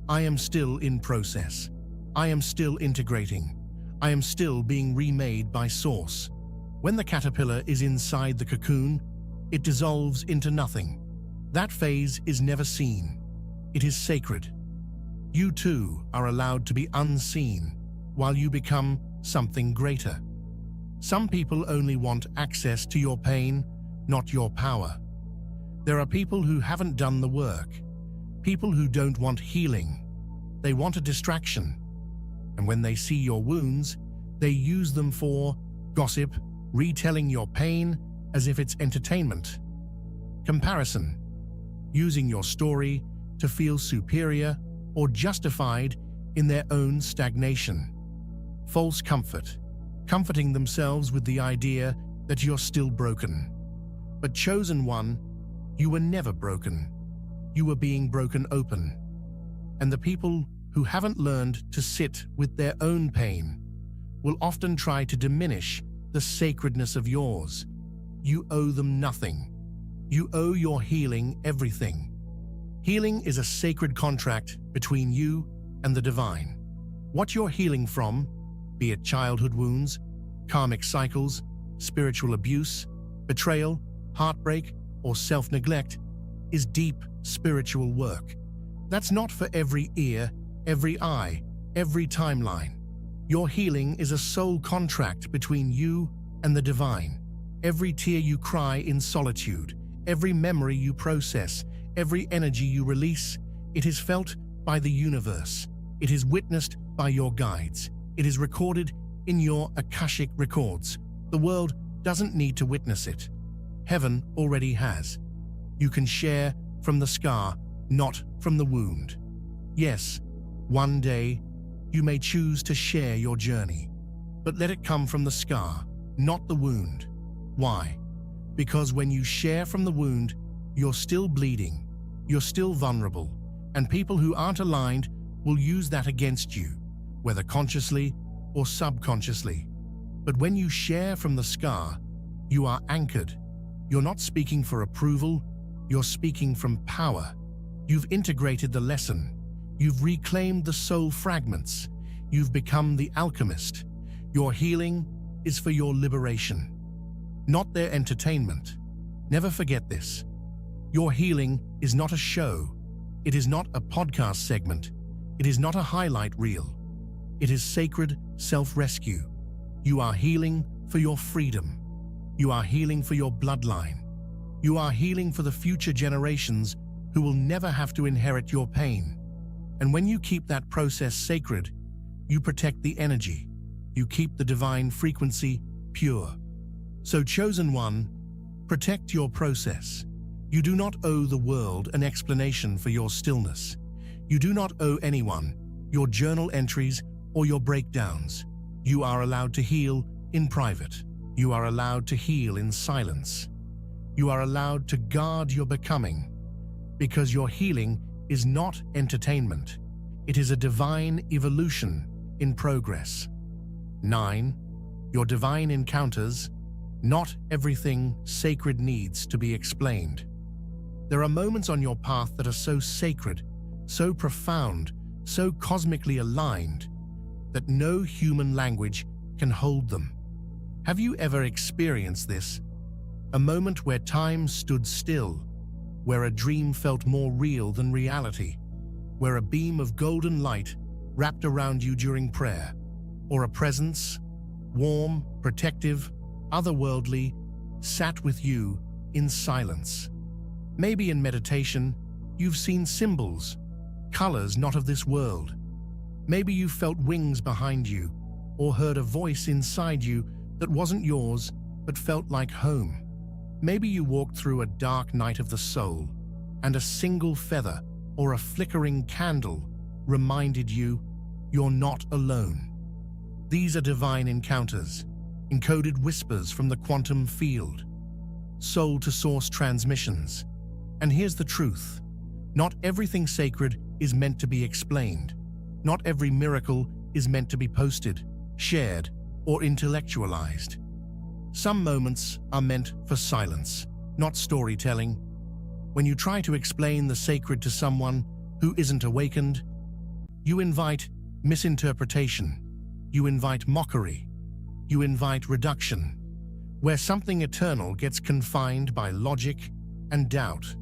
I am still in process. I am still integrating. I am still being remade by Source. When the caterpillar is inside the cocoon, it dissolves into nothing. That phase is never seen. It is sacred. You too are allowed to be unseen while you become something greater. Some people only want access to your pain, not your power. There are people who haven't done the work, people who don't want healing. They want a distraction. And when they see your wounds, they use them for gossip, retelling your pain as if it's entertainment. Comparison, using your story to feel superior or justified in their own stagnation. False comfort, comforting themselves with the idea that you're still broken. But chosen one, you were never broken. You were being broken open. And the people who haven't learned to sit with their own pain will often try to diminish the sacredness of yours. You owe them nothing. You owe your healing everything. Healing is a sacred contract between you and the divine. What you're healing from, be it childhood wounds, karmic cycles, spiritual abuse, betrayal, heartbreak, or self-neglect, is deep spiritual work. That's not for every ear, every eye, every timeline. Your healing is a soul contract between you and the divine. Every tear you cry in solitude, every memory you process, every energy you release, it is felt by the universe. It is witnessed by your guides. It is recorded in your Akashic records. The world doesn't need to witness it. Heaven already has. You can share from the scar, not from the wound. Yes, one day you may choose to share your journey, but let it come from the scar, not the wound. Why? Because when you share from the wound, you're still bleeding, you're still vulnerable, and people who aren't aligned will use that against you, whether consciously or subconsciously. But when you share from the scar, You are anchored. You're not speaking for approval, you're speaking from power. You've integrated the lesson. You've reclaimed the soul fragments. You've become the alchemist. Your healing is for your liberation, not their entertainment. Never forget this. Your healing is not a show. It is not a podcast segment. It is not a highlight reel. It is sacred self-rescue. You are healing for your freedom. You are healing for your bloodline. You are healing for the future generations who will never have to inherit your pain. And when you keep that process sacred, you protect the energy. You keep the divine frequency pure. So, chosen one, protect your process. You do not owe the world an explanation for your stillness. You do not owe anyone your journal entries or your breakdowns. You are allowed to heal in private. You are allowed to heal in silence. You are allowed to guard your becoming, because your healing is not entertainment. It is a divine evolution in progress. 9. Your divine encounters. Not everything sacred needs to be explained. There are moments on your path that are so sacred, so profound, so cosmically aligned, that no human language can hold them. Have you ever experienced this? A moment where time stood still, where a dream felt more real than reality, where a beam of golden light wrapped around you during prayer, or a presence, warm, protective, otherworldly, sat with you in silence. Maybe in meditation, you've seen symbols, colors not of this world. Maybe you felt wings behind you, or heard a voice inside you that wasn't yours but felt like home. Maybe you walked through a dark night of the soul, and a single feather or a flickering candle reminded you you're not alone. These are divine encounters, encoded whispers from the quantum field, soul-to-source transmissions. And here's the truth. Not everything sacred is meant to be explained. Not every miracle is meant to be posted, shared, or intellectualized. Some moments are meant for silence, not storytelling. When you try to explain the sacred to someone who isn't awakened, you invite misinterpretation, you invite mockery, you invite reduction, where something eternal gets confined by logic and doubt.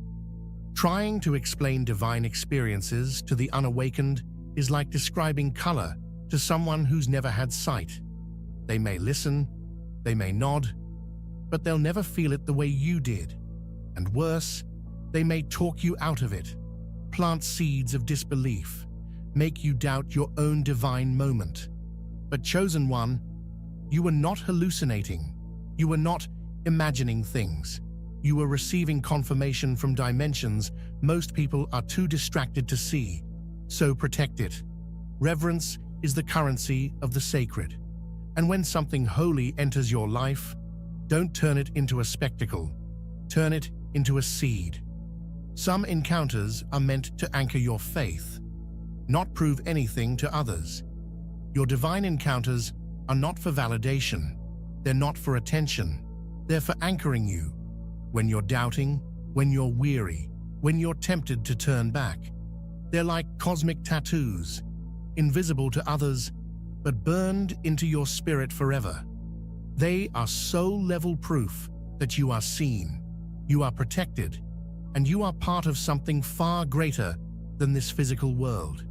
Trying to explain divine experiences to the unawakened is like describing color to someone who's never had sight. They may listen, they may nod, but they'll never feel it the way you did. And worse, they may talk you out of it, plant seeds of disbelief, make you doubt your own divine moment. But chosen one, you were not hallucinating. You were not imagining things. You were receiving confirmation from dimensions most people are too distracted to see. So protect it. Reverence is the currency of the sacred. And when something holy enters your life, don't turn it into a spectacle. Turn it into a seed. Some encounters are meant to anchor your faith, not prove anything to others. Your divine encounters are not for validation. They're not for attention. They're for anchoring you. When you're doubting, when you're weary, when you're tempted to turn back. They're like cosmic tattoos, invisible to others, but burned into your spirit forever. They are soul-level proof that you are seen, you are protected, and you are part of something far greater than this physical world.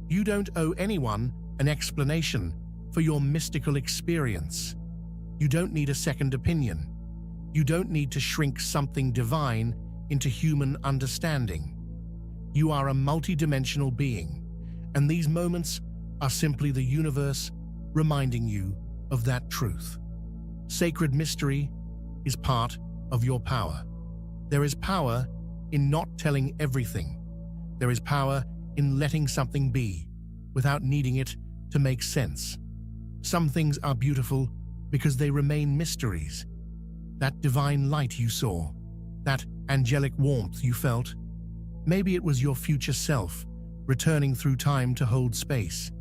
You don't owe anyone an explanation for your mystical experience. You don't need a second opinion. You don't need to shrink something divine into human understanding. You are a multidimensional being, and these moments are simply the universe reminding you of that truth. Sacred mystery is part of your power. There is power in not telling everything. There is power in letting something be without needing it to make sense. Some things are beautiful because they remain mysteries. That divine light you saw, that angelic warmth you felt, maybe it was your future self returning through time to hold space.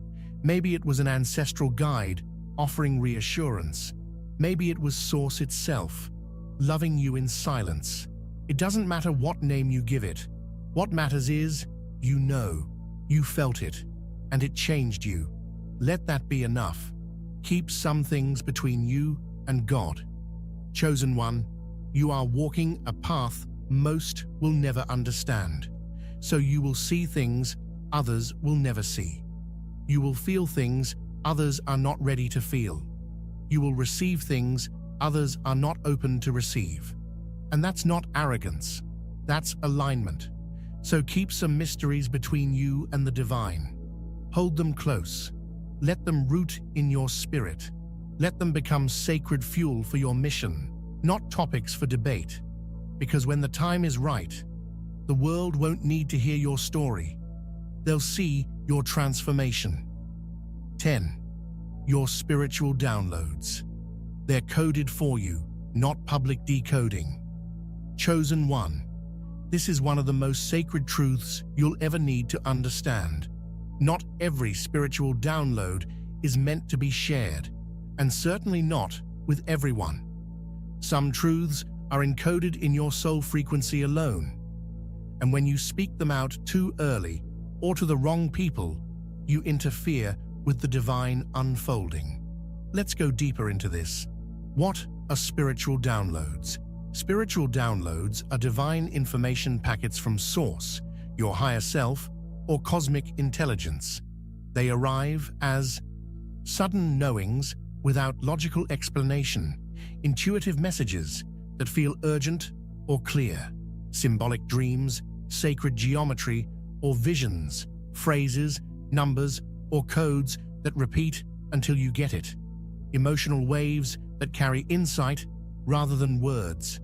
Maybe it was an ancestral guide offering reassurance. Maybe it was Source itself, loving you in silence. It doesn't matter what name you give it. What matters is, you know, you felt it, and it changed you. Let that be enough. Keep some things between you and God. Chosen one, you are walking a path most will never understand. So you will see things others will never see. You will feel things others are not ready to feel. You will receive things others are not open to receive. And that's not arrogance, that's alignment. So keep some mysteries between you and the divine. Hold them close. Let them root in your spirit. Let them become sacred fuel for your mission, not topics for debate. Because when the time is right, the world won't need to hear your story. They'll see your transformation. 10. Your spiritual downloads. They're coded for you, not public decoding. Chosen one. This is one of the most sacred truths you'll ever need to understand. Not every spiritual download is meant to be shared, and certainly not with everyone. Some truths are encoded in your soul frequency alone, and when you speak them out too early or to the wrong people, you interfere with the divine unfolding. Let's go deeper into this. What are spiritual downloads? Spiritual downloads are divine information packets from Source, your higher self, or cosmic intelligence. They arrive as sudden knowings without logical explanation, intuitive messages that feel urgent or clear, symbolic dreams, sacred geometry, or visions, phrases, numbers, or codes that repeat until you get it, emotional waves that carry insight rather than words.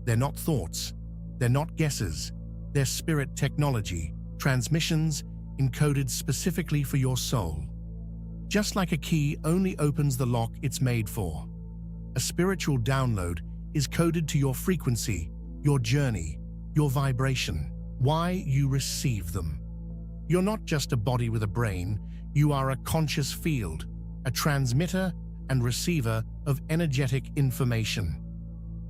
They're not thoughts, they're not guesses, they're spirit technology, transmissions encoded specifically for your soul. Just like a key only opens the lock it's made for, a spiritual download is coded to your frequency, your journey, your vibration, why you receive them. You're not just a body with a brain, you are a conscious field, a transmitter and receiver of energetic information.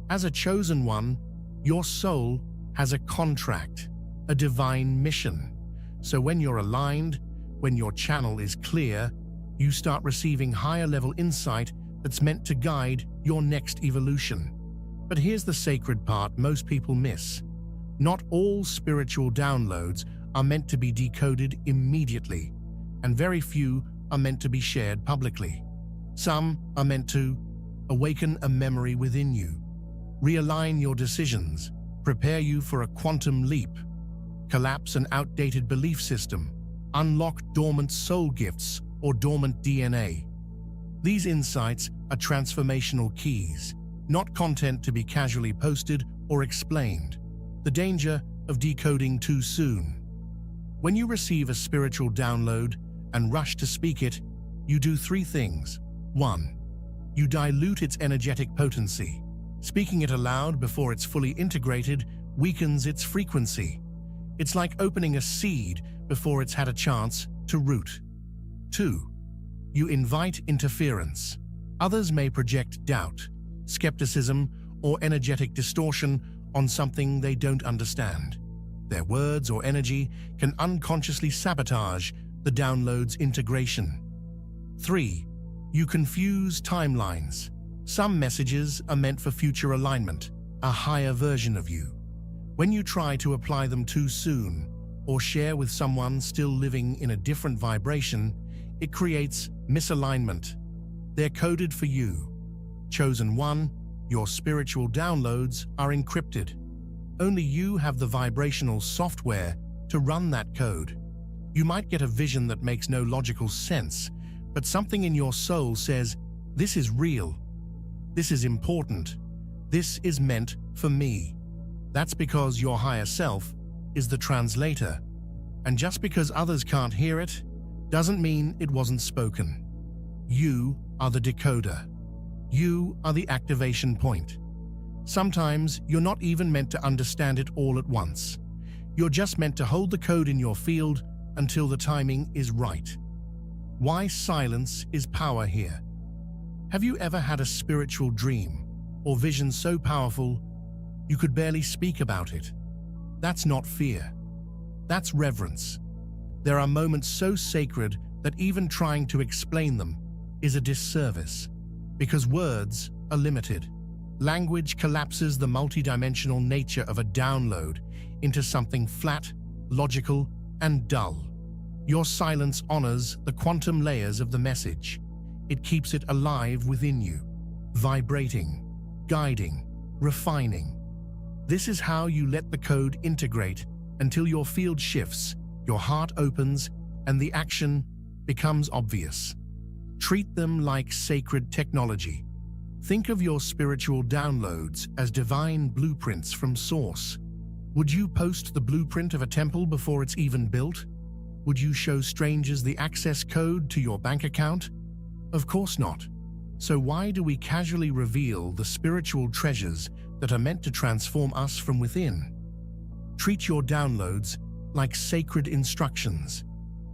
As a chosen one, your soul has a contract, a divine mission. So when you're aligned, when your channel is clear, you start receiving higher level insight that's meant to guide your next evolution. But here's the sacred part most people miss. Not all spiritual downloads are meant to be decoded immediately, and very few are meant to be shared publicly. Some are meant to awaken a memory within you, realign your decisions, prepare you for a quantum leap, collapse an outdated belief system, unlock dormant soul gifts or dormant DNA. These insights are transformational keys, not content to be casually posted or explained. The danger of decoding too soon. When you receive a spiritual download and rush to speak it, you do three things. 1. You dilute its energetic potency. Speaking it aloud before it's fully integrated weakens its frequency. It's like opening a seed before it's had a chance to root. 2. You invite interference. Others may project doubt, skepticism, or energetic distortion on something they don't understand. Their words or energy can unconsciously sabotage the download's integration. 3. You confuse timelines. Some messages are meant for future alignment, a higher version of you. When you try to apply them too soon or share with someone still living in a different vibration, it creates misalignment. They're coded for you. Chosen one, your spiritual downloads are encrypted. Only you have the vibrational software to run that code. You might get a vision that makes no logical sense, but something in your soul says, this is real. This is important. This is meant for me. That's because your higher self is the translator. And just because others can't hear it, doesn't mean it wasn't spoken. You are the decoder. You are the activation point. Sometimes you're not even meant to understand it all at once. You're just meant to hold the code in your field until the timing is right. Why silence is power here. Have you ever had a spiritual dream or vision so powerful you could barely speak about it? That's not fear. That's reverence. There are moments so sacred that even trying to explain them is a disservice, because words are limited. Language collapses the multidimensional nature of a download into something flat, logical, and dull. Your silence honors the quantum layers of the message. It keeps it alive within you, vibrating, guiding, refining. This is how you let the code integrate until your field shifts, your heart opens, and the action becomes obvious. Treat them like sacred technology. Think of your spiritual downloads as divine blueprints from Source. Would you post the blueprint of a temple before it's even built? Would you show strangers the access code to your bank account? Of course not. So why do we casually reveal the spiritual treasures that are meant to transform us from within? Treat your downloads like sacred instructions.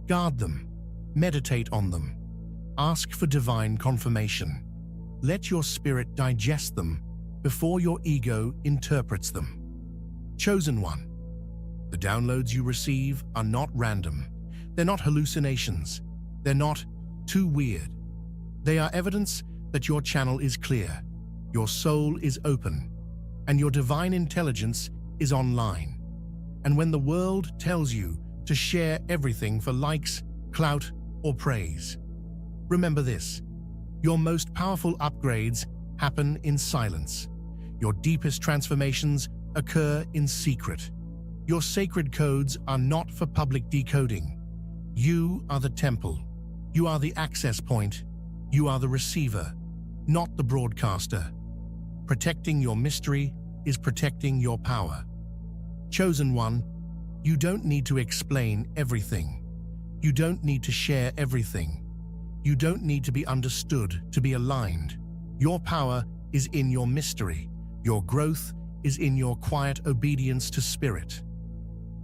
Guard them. Meditate on them. Ask for divine confirmation. Let your spirit digest them before your ego interprets them. Chosen one. The downloads you receive are not random. They're not hallucinations. They're not too weird. They are evidence that your channel is clear, your soul is open, and your divine intelligence is online. And when the world tells you to share everything for likes, clout, or praise, remember this: your most powerful upgrades happen in silence. Your deepest transformations occur in secret. Your sacred codes are not for public decoding. You are the temple. You are the access point. You are the receiver, not the broadcaster. Protecting your mystery is protecting your power. Chosen one, you don't need to explain everything. You don't need to share everything. You don't need to be understood to be aligned. Your power is in your mystery. Your growth is in your quiet obedience to spirit.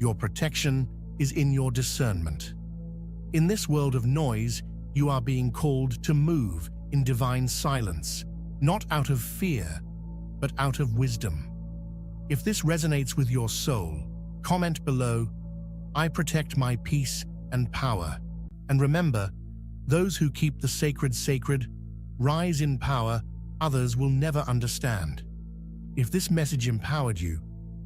Your protection is in your discernment. In this world of noise, you are being called to move in divine silence, not out of fear, but out of wisdom. If this resonates with your soul, comment below, "I protect my peace and power." And remember, those who keep the sacred sacred rise in power others will never understand. If this message empowered you,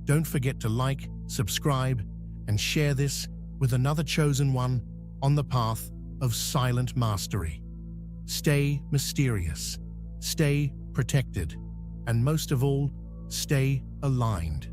don't forget to like, subscribe, and share this with another chosen one on the path of silent mastery. Stay mysterious, stay protected, and most of all, stay aligned.